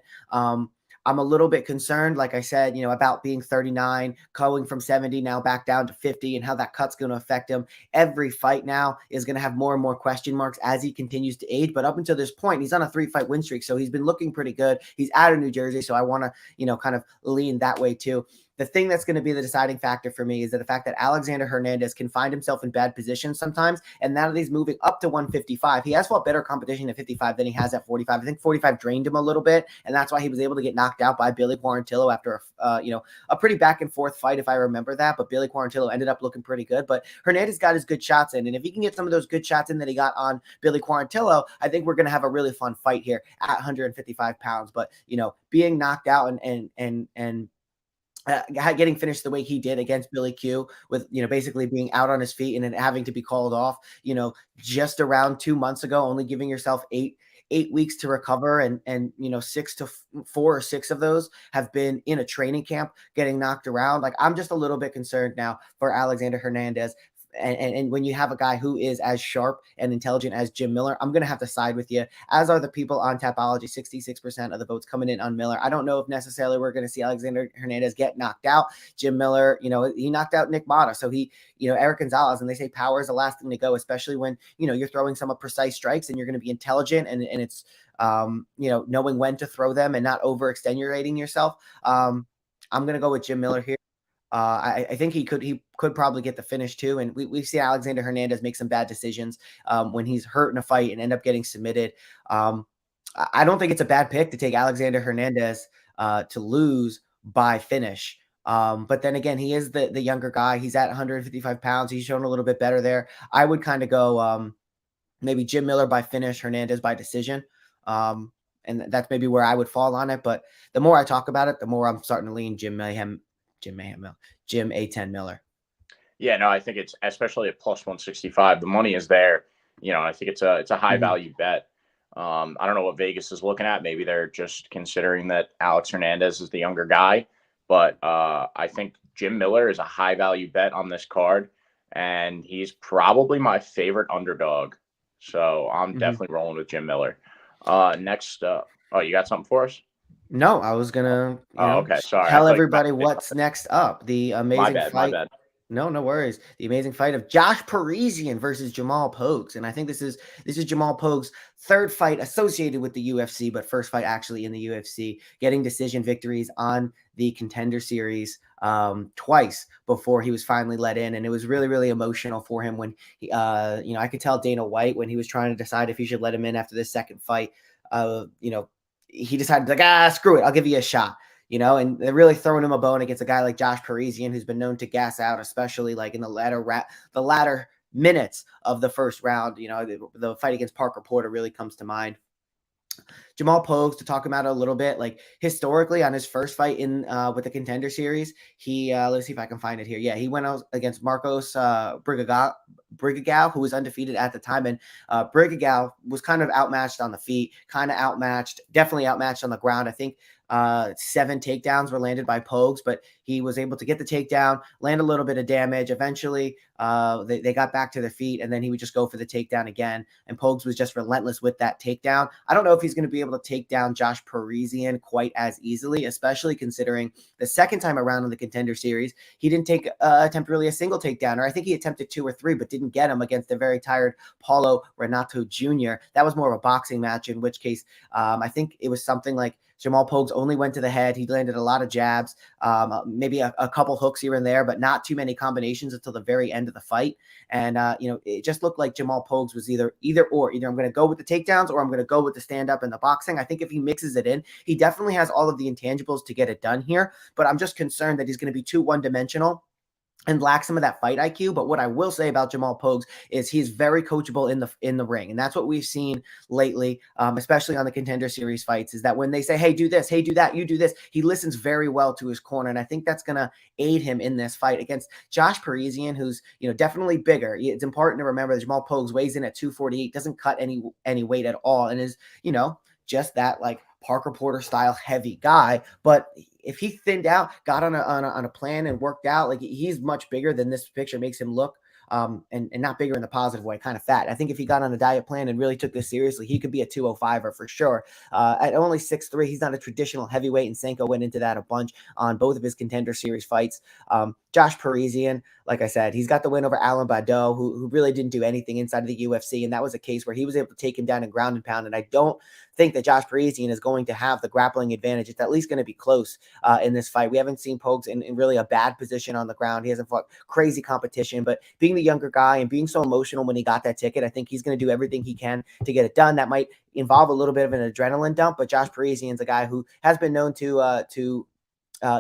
I'm a little bit concerned, like I said, about being 39, going from 70 now back down to 50, and how that cut's going to affect him. Every fight now is going to have more and more question marks as he continues to age. But up until this point, he's on a 3-fight win streak, so he's been looking pretty good. He's out of New Jersey, so I want to, kind of lean that way too. The thing that's going to be the deciding factor for me is that the fact that Alexander Hernandez can find himself in bad positions sometimes, and now that he's moving up to 155, he has fought better competition at 55 than he has at 45. I think 45 drained him a little bit, and that's why he was able to get knocked out by Billy Quarantillo after a pretty back and forth fight, if I remember that. But Billy Quarantillo ended up looking pretty good. But Hernandez got his good shots in, and if he can get some of those good shots in that he got on Billy Quarantillo, I think we're going to have a really fun fight here at 155 pounds. But being knocked out and getting finished the way he did against Billy Q, with basically being out on his feet and then having to be called off, just around 2 months ago, only giving yourself eight weeks to recover, and 4 or 6 of those have been in a training camp getting knocked around. Like, I'm just a little bit concerned now for Alexander Hernandez. And when you have a guy who is as sharp and intelligent as Jim Miller, I'm going to have to side with you, as are the people on Tapology. 66% of the votes coming in on Miller. I don't know if necessarily we're going to see Alexander Hernandez get knocked out. Jim Miller, he knocked out Nick Mata. So Eric Gonzalez, and they say power is the last thing to go, especially when, you're throwing some precise strikes, and you're going to be intelligent, and it's, knowing when to throw them and not overextenuating yourself. I'm going to go with Jim Miller here. I think he could probably get the finish too. And we've seen Alexander Hernandez make some bad decisions when he's hurt in a fight and end up getting submitted. I don't think it's a bad pick to take Alexander Hernandez to lose by finish. But then again, he is the younger guy. He's at 155 pounds. He's shown a little bit better there. I would kind of go maybe Jim Miller by finish, Hernandez by decision. And that's maybe where I would fall on it. But the more I talk about it, the more I'm starting to lean Jim A10 Miller. Yeah, no, I think it's, especially at plus 165, the money is there. I think it's a high value bet. I don't know what Vegas is looking at. Maybe they're just considering that Alex Hernandez is the younger guy, but I think Jim Miller is a high value bet on this card, and he's probably my favorite underdog. So I'm definitely rolling with Jim Miller. Next, oh, you got something for us? No, I was gonna okay. Sorry. Tell everybody what's next up. The amazing fight. My bad. No worries. The amazing fight of Josh Parisian versus Jamal Pogues. And I think this is Jamal Pogues' third fight associated with the UFC, but first fight actually in the UFC, getting decision victories on the Contender Series twice before he was finally let in. And it was really, really emotional for him when he, I could tell Dana White, when he was trying to decide if he should let him in after this second fight, he decided, like, screw it, I'll give you a shot. And they're really throwing him a bone against a guy like Josh Parisian, who's been known to gas out, especially like in the latter minutes of the first round. The fight against Parker Porter really comes to mind. Jamal Pogues, to talk about it a little bit, like historically on his first fight in with the Contender Series, he let's see if I can find it here. Yeah, he went out against Marcos Brigagao, who was undefeated at the time, and Brigagao was kind of outmatched on the feet, definitely outmatched on the ground. I think 7 takedowns were landed by Pogues, but he was able to get the takedown, land a little bit of damage. Eventually, they got back to their feet, and then he would just go for the takedown again. And Pogues was just relentless with that takedown. I don't know if he's going to be able to take down Josh Parisian quite as easily, especially considering the second time around in the Contender Series, he didn't attempt really a single takedown, or I think he attempted 2 or 3, but didn't get him against a very tired Paulo Renato Jr. That was more of a boxing match, in which case I think it was something like Jamal Pogues only went to the head. He landed a lot of jabs, maybe a couple hooks here and there, but not too many combinations until the very end of the fight. And, it just looked like Jamal Pogues was either I'm going to go with the takedowns or I'm going to go with the stand-up and the boxing. I think if he mixes it in, he definitely has all of the intangibles to get it done here, but I'm just concerned that he's going to be too one-dimensional and lack some of that fight IQ. But what I will say about Jamal Pogues is he's very coachable in the ring. And that's what we've seen lately, especially on the Contender Series fights, is that when they say, hey, do this, hey, do that, you do this, he listens very well to his corner. And I think that's going to aid him in this fight against Josh Parisian, who's, definitely bigger. It's important to remember that Jamal Pogues weighs in at 248, doesn't cut any weight at all, and is, just that like Parker Porter style heavy guy. But if he thinned out, got on a plan and worked out, like he's much bigger than this picture makes him look. And not bigger in the positive way, kind of fat. I think if he got on a diet plan and really took this seriously, he could be a 205er for sure. At only 6'3", he's not a traditional heavyweight, and Senko went into that a bunch on both of his Contender Series fights. Josh Parisian, like I said, he's got the win over Alan Badeau, who really didn't do anything inside of the UFC, and that was a case where he was able to take him down and ground and pound, and I don't think that Josh Parisian is going to have the grappling advantage. It's at least going to be close in this fight. We haven't seen Pogues in really a bad position on the ground. He hasn't fought crazy competition, but being the younger guy and being so emotional when he got that ticket, I think he's going to do everything he can to get it done. That might involve a little bit of an adrenaline dump, but Josh Parisian's a guy who has been known to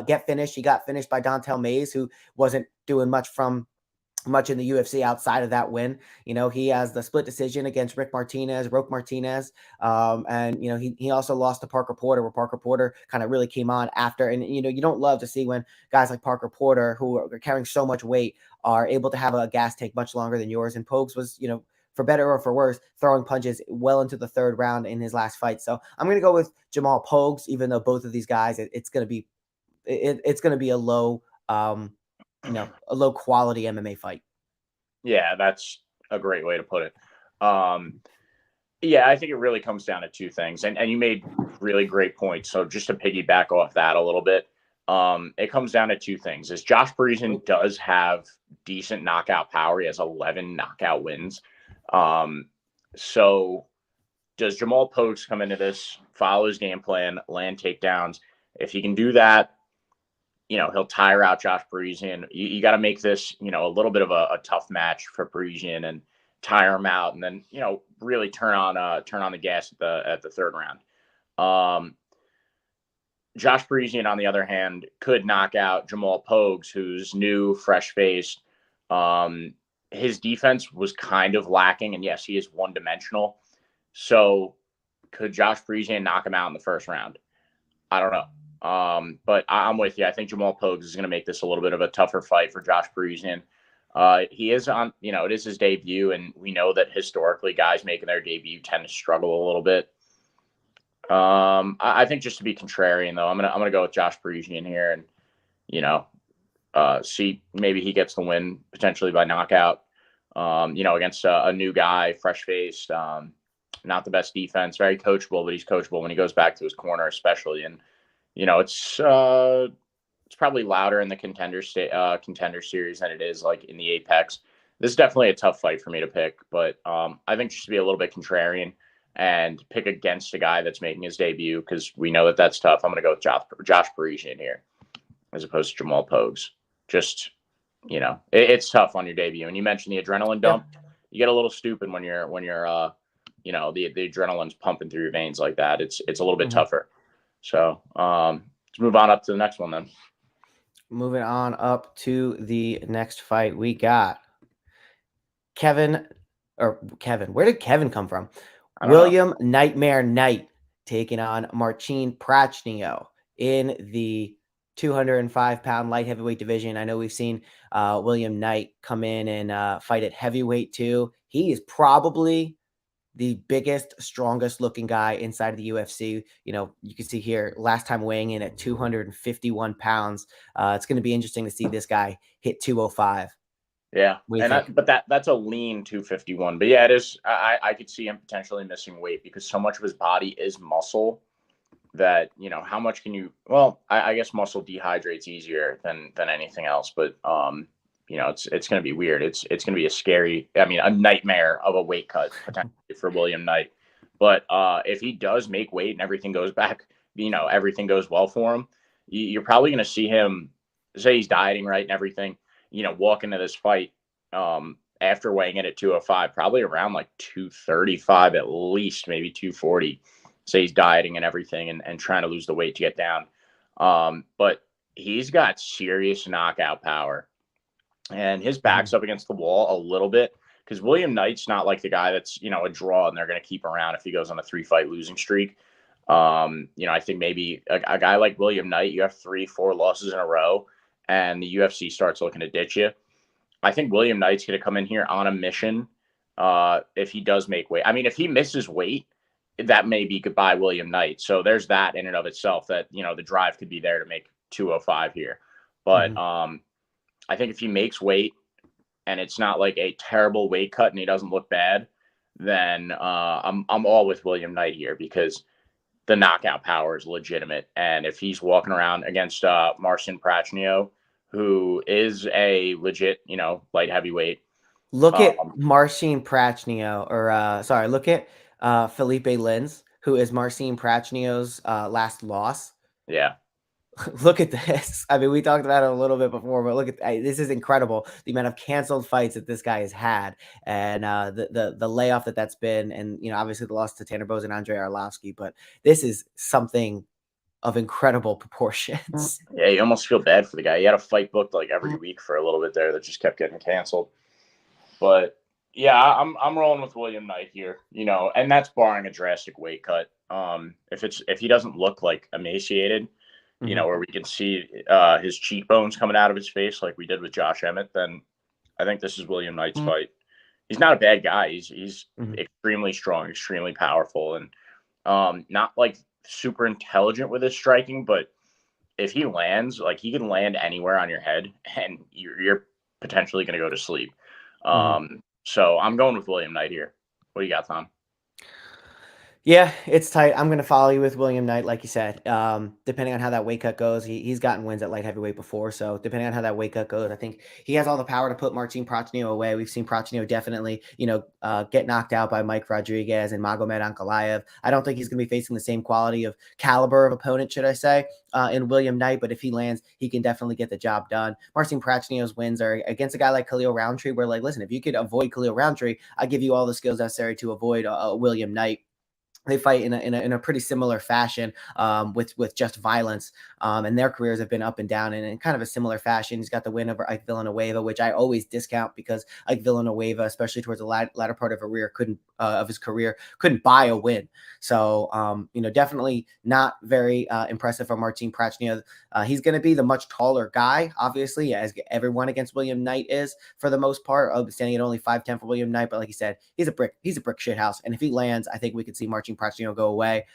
get finished. He got finished by Dontel Mays, who wasn't doing much in the UFC outside of that win. He has the split decision against Roque Martinez. And, he also lost to Parker Porter, where Parker Porter kind of really came on after. And, you don't love to see when guys like Parker Porter, who are carrying so much weight, are able to have a gas tank much longer than yours. And Pogues was, for better or for worse, throwing punches well into the third round in his last fight. So I'm going to go with Jamal Pogues, even though both of these guys, it's going to be a low, a low quality MMA fight. Yeah, that's a great way to put it. Yeah, I think it really comes down to two things, and you made really great points. So just to piggyback off that a little bit, it comes down to two things. Is Josh Parisian does have decent knockout power. He has 11 knockout wins. So does Jamal Pogues come into this, follow his game plan, land takedowns? If he can do that, he'll tire out Josh Parisian. You got to make this, a little bit of a tough match for Parisian and tire him out, and then, really turn on the gas at the third round. Josh Parisian, on the other hand, could knock out Jamal Pogues, who's new, fresh-faced. His defense was kind of lacking, and yes, he is one-dimensional. So could Josh Parisian knock him out in the first round? I don't know. But I'm with you. I think Jamal Pogues is going to make this a little bit of a tougher fight for Josh Parisian. He is on, it is his debut, and we know that historically guys making their debut tend to struggle a little bit. I think just to be contrarian though, I'm gonna go with Josh Parisian here, and see maybe he gets the win potentially by knockout. Against a new guy, fresh faced, not the best defense, very coachable, but he's coachable when he goes back to his corner, especially. And it's probably louder in the contender series than it is like in the Apex. This is definitely a tough fight for me to pick, but I think just to be a little bit contrarian and pick against a guy that's making his debut, because we know that that's tough, I'm going to go with Josh Parisian here as opposed to Jamal Pogues. Just, it's tough on your debut. And you mentioned the adrenaline dump. Yeah. You get a little stupid when you're the adrenaline's pumping through your veins like that. It's a little bit tougher. So let's move on up to the next one then. Moving on up to the next fight, we got Kevin. Where did Kevin come from? William Nightmare Knight taking on Marcin Prachnio in the 205-pound light heavyweight division. I know we've seen William Knight come in and fight at heavyweight too. He is probably the biggest, strongest looking guy inside of the UFC. You know, you can see here last time weighing in at 251 pounds. It's going to be interesting to see this guy hit 205. Yeah, What do you think? but that's a lean 251. But yeah, it is. I could see him potentially missing weight because so much of his body is muscle that, you know, how much can you? Well, I guess muscle dehydrates easier than anything else. But you know, it's going to be weird. It's going to be a scary. I mean, a nightmare of a weight cut potentially for William Knight. But if he does make weight and everything goes back, you know, everything goes well for him, you're probably going to see him say he's dieting right and everything. You know, walk into this fight after weighing in at 205, probably around like 235 at least, maybe 240. Say he's dieting and everything and trying to lose the weight to get down. But he's got serious knockout power. And his back's up against the wall a little bit because William Knight's not like the guy that's, you know, a draw and they're going to keep around if he goes on a 3-fight losing streak. You know, I think maybe a guy like William Knight, you have 3-4 losses in a row and the UFC starts looking to ditch you. I think William Knight's going to come in here on a mission if he does make weight. I mean, if he misses weight, that may be goodbye William Knight. So there's that in and of itself that, you know, the drive could be there to make 205 here. But I think if he makes weight and it's not like a terrible weight cut and he doesn't look bad, then I'm all with William Knight here because the knockout power is legitimate. And if he's walking around against Marcin Prachnio, who is a legit, you know, light heavyweight. Look at Marcin Prachnio, or sorry, look at Felipe Lins, who is Marcin Prachnio's last loss. Yeah. Look at this. I mean, we talked about it a little bit before, but look at this is incredible. The amount of canceled fights that this guy has had, and the layoff that's been, and you know, obviously the loss to Tanner Bose and Andrei Arlovsky. But this is something of incredible proportions. Yeah, you almost feel bad for the guy. He had a fight booked like every week for a little bit there that just kept getting canceled. But yeah, I'm rolling with William Knight here. You know, and that's barring a drastic weight cut. If he doesn't look like emaciated, you know, where we can see his cheekbones coming out of his face like we did with Josh Emmett, then I think this is William Knight's fight. He's not a bad guy. He's extremely strong, extremely powerful, and not like super intelligent with his striking, but if he lands, like he can land anywhere on your head and you're potentially going to go to sleep. So I'm going with William Knight here. What do you got, Tom? Yeah, it's tight. I'm going to follow you with William Knight, like you said. Depending on how that weight cut goes, he's gotten wins at light heavyweight before. So depending on how that weight cut goes, I think he has all the power to put Marcin Prachnio away. We've seen Prachnio definitely, you know, get knocked out by Mike Rodriguez and Magomed Ankalaev. I don't think he's going to be facing the same quality of caliber of opponent, should I say, in William Knight. But if he lands, he can definitely get the job done. Marcin Prachnio's wins are against a guy like Khalil Roundtree, where like, listen, if you could avoid Khalil Roundtree, I give you all the skills necessary to avoid William Knight. They fight in a pretty similar fashion with just violence, and their careers have been up and down in kind of a similar fashion. He's got the win over Ike Villanueva, which I always discount because Ike Villanueva, especially towards the latter part of his career, couldn't buy a win. So you know, definitely not very impressive for Marcin Prachnio. He's going to be the much taller guy, obviously, as everyone against William Knight is for the most part. Standing at only 5'10" for William Knight, but like you said, he's a brick shit house, and if he lands, I think we could see Marcin Prachnio go away,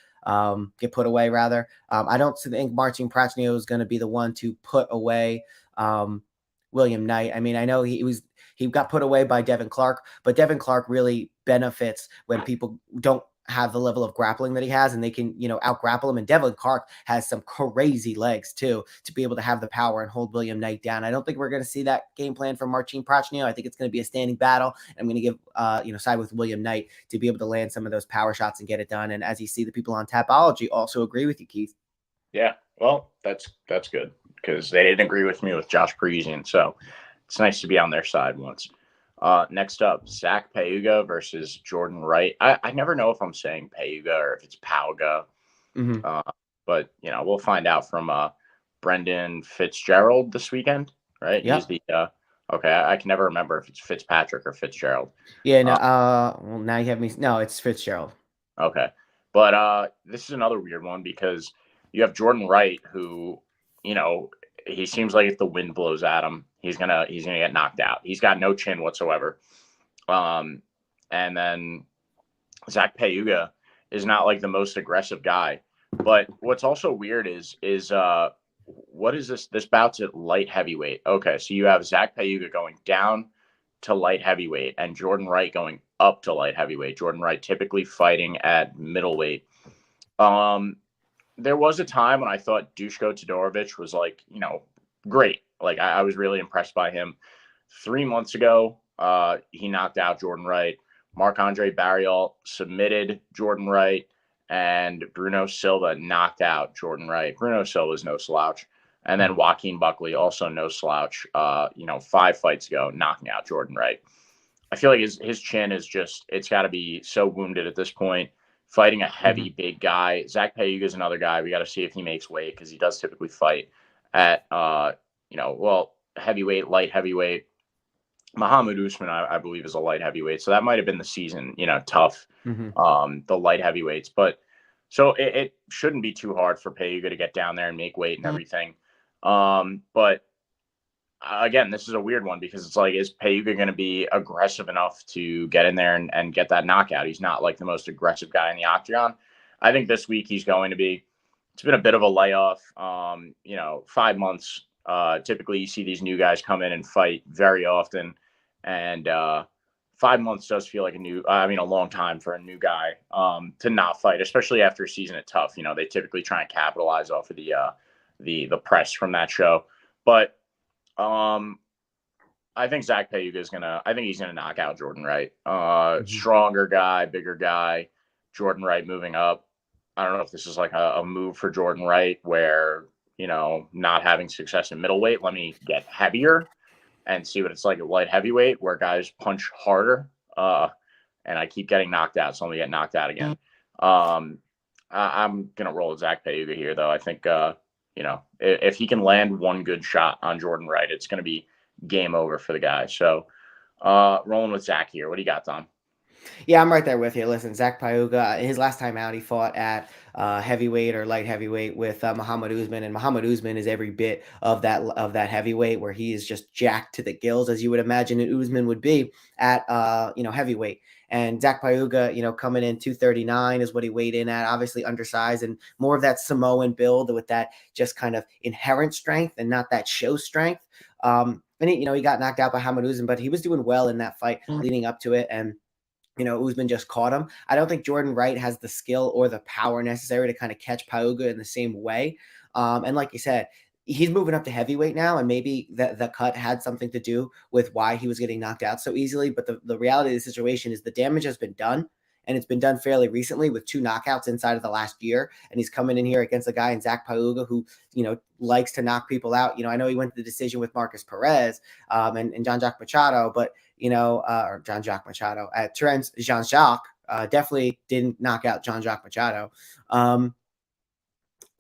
get put away rather. I don't think Marcin Prachnio is going to be the one to put away William Knight. I mean, I know he got put away by Devin Clark, but Devin Clark really benefits when people don't have the level of grappling that he has and they can, you know, out grapple him. And Devin Clark has some crazy legs too, to be able to have the power and hold William Knight down. I don't think we're going to see that game plan from Marcin Prachnio. I think it's going to be a standing battle. I'm going to give, you know, side with William Knight to be able to land some of those power shots and get it done. And as you see, the people on Tapology also agree with you, Keith. Yeah, well, that's good because they didn't agree with me with Josh Parisian. So it's nice to be on their side once. Next up, Zach Pauga versus Jordan Wright. I never know if I'm saying Pauga or if it's Pauga. But, you know, we'll find out from Brendan Fitzgerald this weekend, right? Yeah. He's the okay, I can never remember if it's Fitzpatrick or Fitzgerald. Yeah, no, well, now you have me. No, it's Fitzgerald. Okay. But this is another weird one because you have Jordan Wright who, you know, he seems like if the wind blows at him, he's gonna get knocked out. He's got no chin whatsoever. And then Zach Pauga is not like the most aggressive guy. But what's also weird is what is this? This bout's at light heavyweight. Okay, so you have Zach Pauga going down to light heavyweight and Jordan Wright going up to light heavyweight. Jordan Wright typically fighting at middleweight. There was a time when I thought Dushko Todorovic was like, great. Like I was really impressed by him. 3 months ago, he knocked out Jordan Wright. Marc-Andre Barriault submitted Jordan Wright, and Bruno Silva knocked out Jordan Wright. Bruno Silva is no slouch. And then Joaquin Buckley, also no slouch, 5 fights ago, knocking out Jordan Wright. I feel like his chin is just, it's got to be so wounded at this point, fighting a heavy, big guy. Zach Pauga is another guy. We got to see if he makes weight because he does typically fight at, heavyweight, light heavyweight. Muhammad Usman, I believe, is a light heavyweight. So that might have been the season, tough, the light heavyweights. But so it shouldn't be too hard for Pauga to get down there and make weight and everything. But again, this is a weird one because it's like, is Pauga going to be aggressive enough to get in there and get that knockout? He's not like the most aggressive guy in the octagon. I think this week he's going to be. It's been a bit of a layoff. 5 months. Typically, you see these new guys come in and fight very often, and 5 months does feel like a long time for a new guy to not fight, especially after a season at Tough. They typically try and capitalize off of the press from that show, but I think Zach Pauga is he's gonna knock out Jordan Wright. Stronger guy, bigger guy. Jordan Wright moving up. I don't know if this is like a move for Jordan Wright where, not having success in middleweight, let me get heavier and see what it's like at light heavyweight where guys punch harder. And I keep getting knocked out, so I'm gonna get knocked out again. I'm gonna roll with Zach Pauga here, though. I think if he can land one good shot on Jordan Wright, it's gonna be game over for the guy. So rolling with Zach here. What do you got, Tom? Yeah, I'm right there with you. Listen, Zach Pauga, his last time out, he fought at heavyweight or light heavyweight with Muhammad Usman, and Muhammad Usman is every bit of that heavyweight, where he is just jacked to the gills, as you would imagine an Usman would be at heavyweight. And Zach Pauga, coming in 239 is what he weighed in at, obviously undersized and more of that Samoan build with that just kind of inherent strength and not that show strength. And he got knocked out by Muhammad Usman, but he was doing well in that fight leading up to it, and Usman just caught him. I don't think Jordan Wright has the skill or the power necessary to kind of catch Pauga in the same way. And like you said, he's moving up to heavyweight now, and maybe the cut had something to do with why he was getting knocked out so easily. But the reality of the situation is the damage has been done, and it's been done fairly recently with 2 knockouts inside of the last year. And he's coming in here against a guy in Zach Pauga who, likes to knock people out. I know he went to the decision with Marcus Perez and Jean-Jacques Machado, but or Jean-Jacques Machado at Terence Jean-Jacques definitely didn't knock out Jean-Jacques Machado.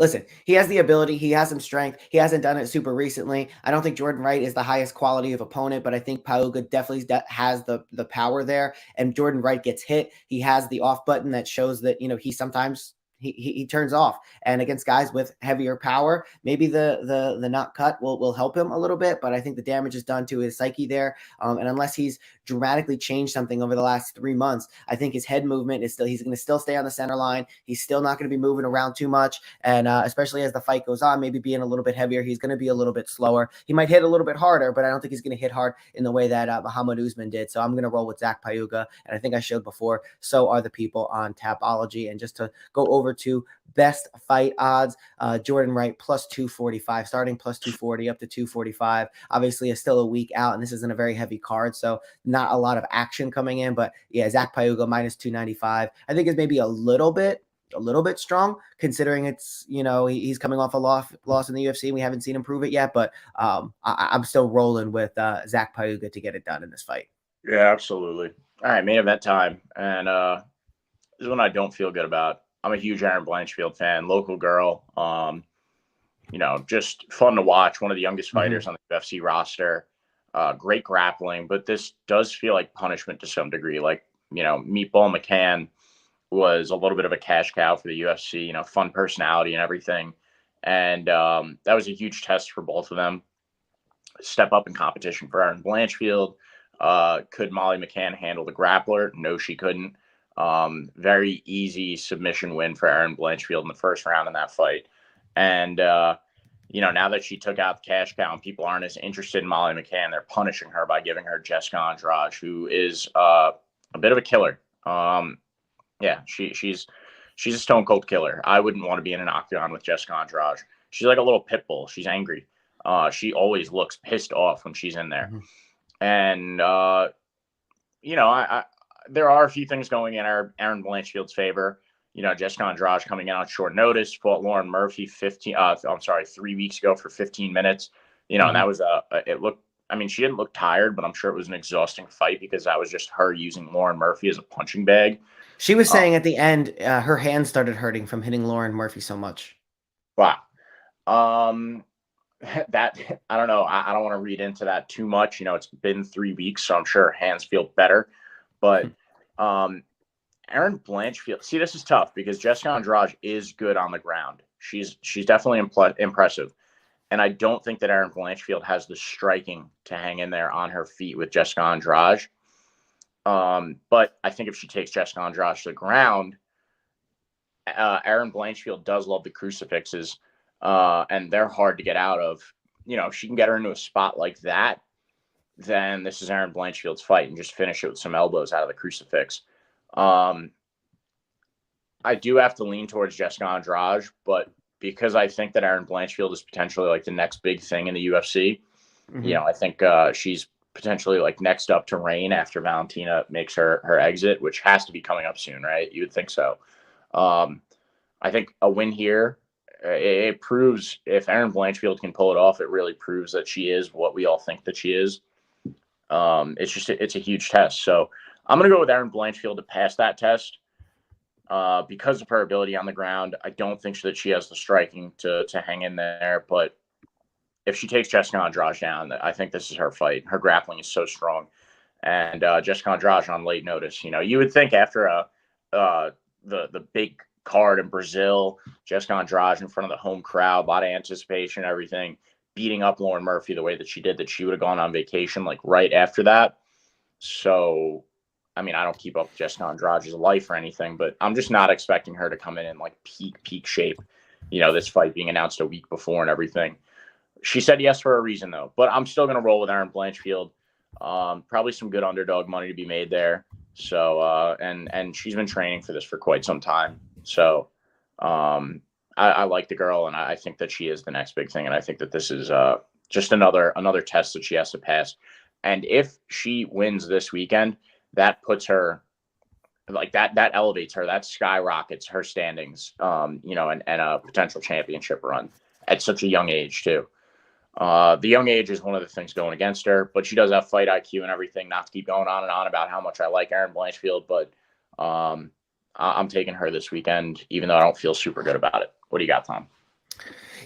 Listen, he has the ability. He has some strength. He hasn't done it super recently. I don't think Jordan Wright is the highest quality of opponent, but I think Pauga definitely has the power there. And Jordan Wright gets hit. He has the off button that shows that, he sometimes he turns off. And against guys with heavier power, maybe the not cut will help him a little bit, but I think the damage is done to his psyche there. And unless he's dramatically changed something over the last 3 months, I think his head movement is he's going to still stay on the center line. He's still not going to be moving around too much. And especially as the fight goes on, maybe being a little bit heavier, he's going to be a little bit slower. He might hit a little bit harder, but I don't think he's going to hit hard in the way that Muhammad Usman did. So I'm going to roll with Zach Pauga. And I think I showed before, so are the people on Tapology. And just to go over to best fight odds, Jordan Wright plus 245, starting plus 240 up to 245. Obviously, it's still a week out, and this isn't a very heavy card, so not a lot of action coming in. But yeah, Zach Pauga minus 295. I think it's maybe a little bit strong, considering it's he's coming off a loss in the UFC, and we haven't seen him prove it yet. But I'm still rolling with Zach Pauga to get it done in this fight. Yeah, absolutely. All right, main event time, and this is one I don't feel good about. I'm a huge Erin Blanchfield fan, local girl. Just fun to watch. One of the youngest fighters on the UFC roster. Great grappling, but this does feel like punishment to some degree. Like, Meatball McCann was a little bit of a cash cow for the UFC, fun personality and everything. And that was a huge test for both of them. Step up in competition for Erin Blanchfield. Could Molly McCann handle the grappler? No, she couldn't. Very easy submission win for Erin Blanchfield in the first round in that fight. And, now that she took out the cash cow and people aren't as interested in Molly McCann, they're punishing her by giving her Jessica Andrade, who is a bit of a killer. She's a stone cold killer. I wouldn't want to be in an octagon with Jessica Andrade. She's like a little pit bull. She's angry. She always looks pissed off when she's in there. Mm-hmm. And, there are a few things going in Erin Blanchfield's favor. Jessica Andrade coming out on short notice, fought Lauren Murphy 3 weeks ago for 15 minutes. And that was she didn't look tired, but I'm sure it was an exhausting fight because that was just her using Lauren Murphy as a punching bag. She was saying at the end, her hands started hurting from hitting Lauren Murphy so much. Wow. That, I don't know. I don't want to read into that too much. It's been 3 weeks, so I'm sure her hands feel better. But Erin Blanchfield, see, this is tough because Jessica Andrade is good on the ground. She's definitely impressive. And I don't think that Erin Blanchfield has the striking to hang in there on her feet with Jessica Andrade. But I think if she takes Jessica Andrade to the ground, Erin Blanchfield does love the crucifixes, and they're hard to get out of. If she can get her into a spot like that, then this is Erin Blanchfield's fight and just finish it with some elbows out of the crucifix. I do have to lean towards Jessica Andrade, but because I think that Erin Blanchfield is potentially like the next big thing in the UFC, I think she's potentially like next up to reign after Valentina makes her exit, which has to be coming up soon, right? You would think so. I think a win here, it proves if Erin Blanchfield can pull it off, it really proves that she is what we all think that she is. It's a huge test. So I'm going to go with Erin Blanchfield to pass that test because of her ability on the ground. I don't think that she has the striking to hang in there, but if she takes Jessica Andrade down, I think this is her fight. Her grappling is so strong. And Jessica Andrade on late notice, you would think after the big card in Brazil, Jessica Andrade in front of the home crowd, a lot of anticipation, everything, beating up Lauren Murphy the way that she did, that she would have gone on vacation like right after that. So, I don't keep up with Jessica Andrade's life or anything, but I'm just not expecting her to come in like peak shape. This fight being announced a week before and everything. She said yes for a reason though, but I'm still going to roll with Erin Blanchfield. Probably some good underdog money to be made there. So, and she's been training for this for quite some time. So, I like the girl, and I think that she is the next big thing. And I think that this is just another test that she has to pass. And if she wins this weekend, that puts her like that elevates her, that skyrockets her standings, and a potential championship run at such a young age too. The young age is one of the things going against her, but she does have fight IQ and everything. Not to keep going on and on about how much I like Erin Blanchfield, but I'm taking her this weekend, even though I don't feel super good about it. What do you got, Tom?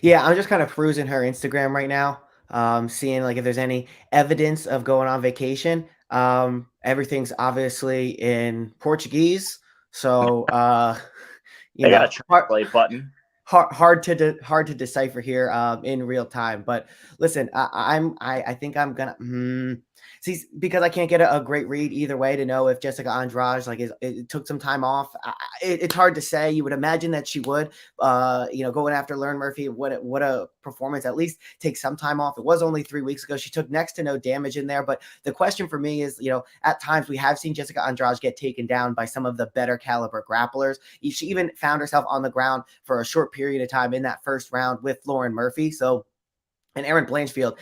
Yeah, I'm just kind of perusing her Instagram right now, seeing like if there's any evidence of going on vacation. Everything's obviously in Portuguese, so got a translate button. Hard to decipher here in real time. But listen, I think I'm gonna see, because I can't get a great read either way to know if Jessica Andrade it took some time off. It's hard to say. You would imagine that she would, going after Lauren Murphy. What a performance! At least take some time off. It was only 3 weeks ago. She took next to no damage in there. But the question for me is, at times we have seen Jessica Andrade get taken down by some of the better caliber grapplers. She even found herself on the ground for a short period of time in that first round with Lauren Murphy. So, and Erin Blanchfield,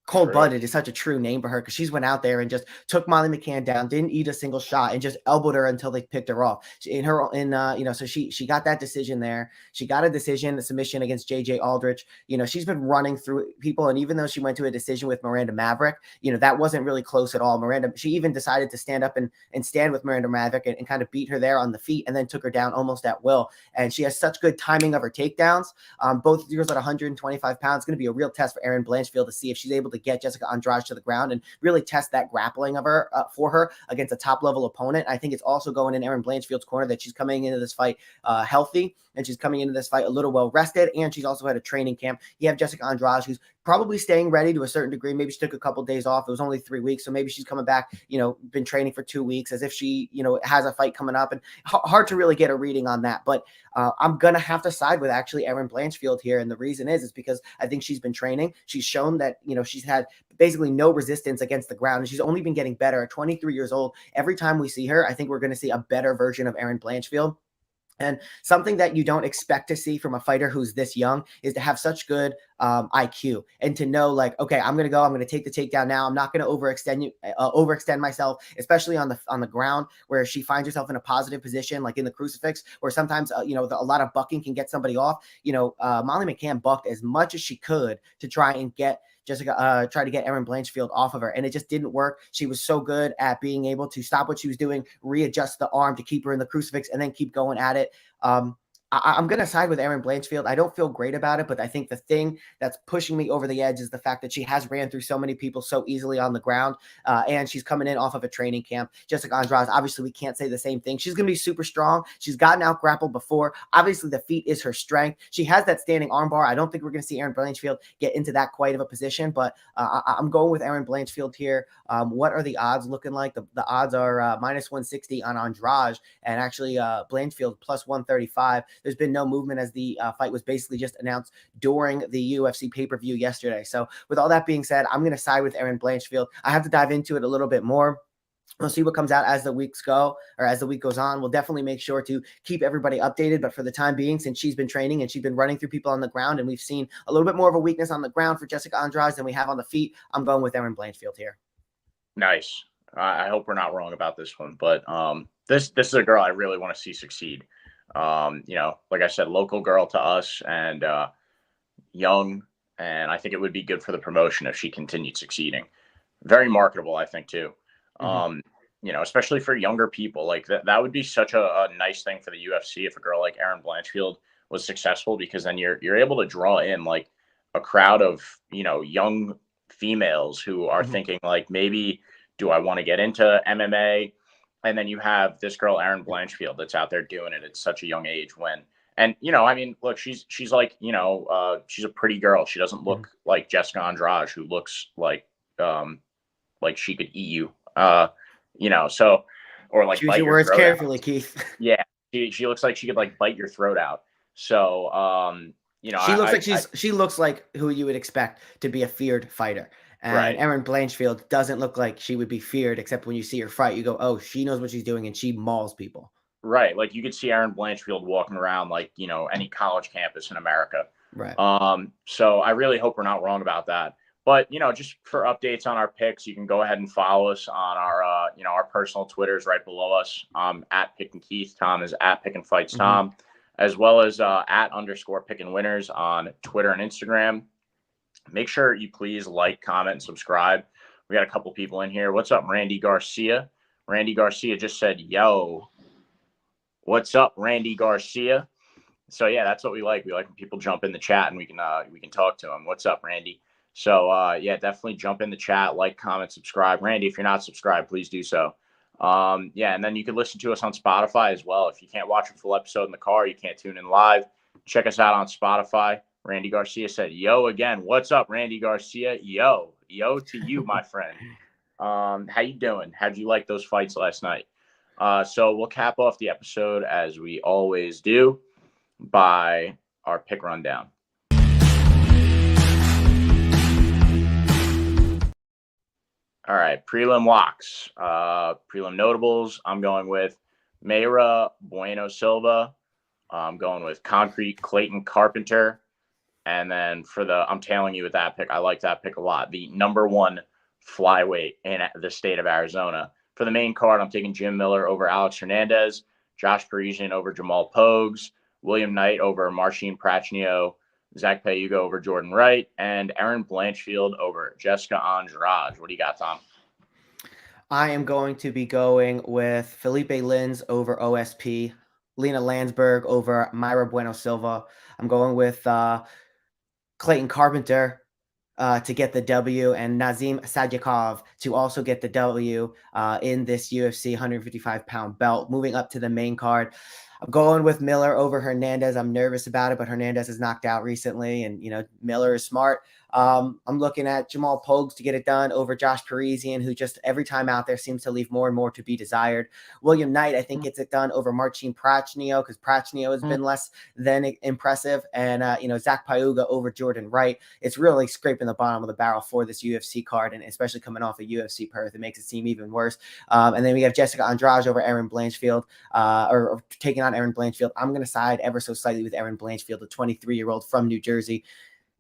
cold-blooded is such a true name for her, because she's went out there and just took Molly McCann down, didn't eat a single shot, and just elbowed her until they picked her off. So she got that decision there. She got a submission against JJ Aldrich. She's been running through people, and even though she went to a decision with Miranda Maverick, that wasn't really close at all. She even decided to stand up and stand with Miranda Maverick and kind of beat her there on the feet, and then took her down almost at will. And she has such good timing of her takedowns. Both girls at 125 pounds. It's going to be a real test for Erin Blanchfield to see if she's able to get Jessica Andrade to the ground and really test that grappling of her for her against a top-level opponent. I think it's also going in Erin Blanchfield's corner that she's coming into this fight healthy, and she's coming into this fight a little well-rested, and she's also had a training camp. You have Jessica Andrade, who's probably staying ready to a certain degree. Maybe she took a couple days off. It was only 3 weeks, so maybe she's coming back, been training for 2 weeks as if she, has a fight coming up, and hard to really get a reading on that. But I'm going to have to side with actually Erin Blanchfield here. And the reason is because I think she's been training. She's shown that, she's had basically no resistance against the ground, and she's only been getting better at 23 years old. Every time we see her, I think we're going to see a better version of Erin Blanchfield. And something that you don't expect to see from a fighter who's this young is to have such good IQ and to know, like, okay, I'm going to take the takedown now. I'm not going to overextend myself, especially on the ground where she finds herself in a positive position, like in the crucifix, where sometimes, a lot of bucking can get somebody off. Molly McCann bucked as much as she could to try and get try to get Erin Blanchfield off of her, and it just didn't work. She was so good at being able to stop what she was doing, readjust the arm to keep her in the crucifix, and then keep going at it. I'm going to side with Erin Blanchfield. I don't feel great about it, but I think the thing that's pushing me over the edge is the fact that she has ran through so many people so easily on the ground, and she's coming in off of a training camp. Jessica Andrade, obviously, we can't say the same thing. She's going to be super strong. She's gotten out grappled before. Obviously, the feet is her strength. She has that standing armbar. I don't think we're going to see Erin Blanchfield get into that quite of a position, but I'm going with Erin Blanchfield here. What are the odds looking like? The odds are minus 160 on Andrade, and actually Blanchfield plus 135. There's been no movement as the fight was basically just announced during the UFC pay-per-view yesterday. So with all that being said, I'm going to side with Erin Blanchfield. I have to dive into it a little bit more. We'll see what comes out as the weeks go, or as the week goes on. We'll definitely make sure to keep everybody updated. But for the time being, since she's been training and she's been running through people on the ground, and we've seen a little bit more of a weakness on the ground for Jessica Andrade than we have on the feet, I'm going with Erin Blanchfield here. Nice. I hope we're not wrong about this one, but this is a girl I really want to see succeed. Like I said, local girl to us, and young, and I think it would be good for the promotion if she continued succeeding. Very marketable, I think, too. Especially for younger people, like that would be such a nice thing for the UFC if a girl like Erin Blanchfield was successful, because then you're able to draw in like a crowd of, young females who are thinking like, maybe do I want to get into MMA? And then you have this girl, Erin Blanchfield, that's out there doing it at such a young age. Look, she's like, she's a pretty girl. She doesn't look like Jessica Andrade, who looks like she could eat you, or like choose your words carefully, out. Keith. Yeah. She looks like she could like bite your throat out. So, she looks like who you would expect to be a feared fighter. And right. Erin Blanchfield doesn't look like she would be feared, except when you see her fight, you go, oh, she knows what she's doing, and she mauls people. Right. Like you could see Erin Blanchfield walking around like, any college campus in America. Right. So I really hope we're not wrong about that. But, just for updates on our picks, you can go ahead and follow us on our, our personal Twitters right below us. At PickinKeith. Tom is at PickinFightsTom, as well as at _PickinWinners on Twitter and Instagram. Make sure you please like, comment, and subscribe. We got a couple people in here. What's up, Randy Garcia? Randy Garcia just said, yo. What's up, Randy Garcia? So, yeah, that's what we like. We like when people jump in the chat and we can talk to them. What's up, Randy? So, definitely jump in the chat, like, comment, subscribe. Randy, if you're not subscribed, please do so. And then you can listen to us on Spotify as well. If you can't watch a full episode in the car, you can't tune in live, check us out on Spotify. Randy Garcia said, yo, again. What's up, Randy Garcia? Yo to you, my friend. How you doing? How'd you like those fights last night? So we'll cap off the episode, as we always do, by our pick rundown. All right, prelim locks. Prelim notables, I'm going with Mayra Bueno Silva. I'm going with Concrete Clayton Carpenter. And then I'm tailing you with that pick. I like that pick a lot. The number one flyweight in the state of Arizona. For the main card, I'm taking Jim Miller over Alex Hernandez, Josh Parisian over Jamal Pogues, William Knight over Marcin Prachnio, Zach Pauga over Jordan Wright, and Erin Blanchfield over Jessica Andrade. What do you got, Tom? I am going to be going with Felipe Lins over OSP, Lena Landsberg over Mayra Bueno Silva. I'm going with Clayton Carpenter to get the W, and Nazim Sadyakov to also get the W in this UFC 155-pound belt, moving up to the main card. I'm going with Miller over Hernandez. I'm nervous about it, but Hernandez is knocked out recently, and Miller is smart. I'm looking at Jamal Pogues to get it done over Josh Parisian, who just every time out there seems to leave more and more to be desired. William Knight, I think, gets it done over Marcin Prachnio, because Prachnio has been less than impressive. And, Zach Pauga over Jordan Wright. It's really scraping the bottom of the barrel for this UFC card, and especially coming off a UFC Perth, it makes it seem even worse. And then we have Jessica Andrade over Erin Blanchfield, or taking on Erin Blanchfield. I'm going to side ever so slightly with Erin Blanchfield, a 23-year-old from New Jersey.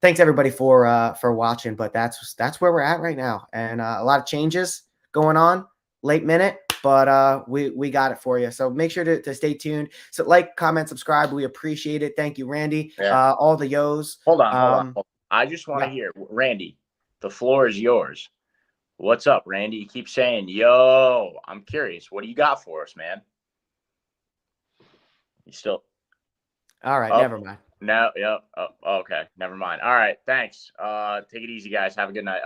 Thanks everybody for watching, but that's where we're at right now, and a lot of changes going on late minute, but we got it for you. So make sure to stay tuned. So like, comment, subscribe. We appreciate it. Thank you, Randy. Yeah. All the yos. Hold on. I just want to hear, Randy, the floor is yours. What's up, Randy? You keep saying, yo, I'm curious. What do you got for us, man? You still? All right. Never mind. No, yep. Oh, okay. Never mind. All right. Thanks. Take it easy, guys. Have a good night.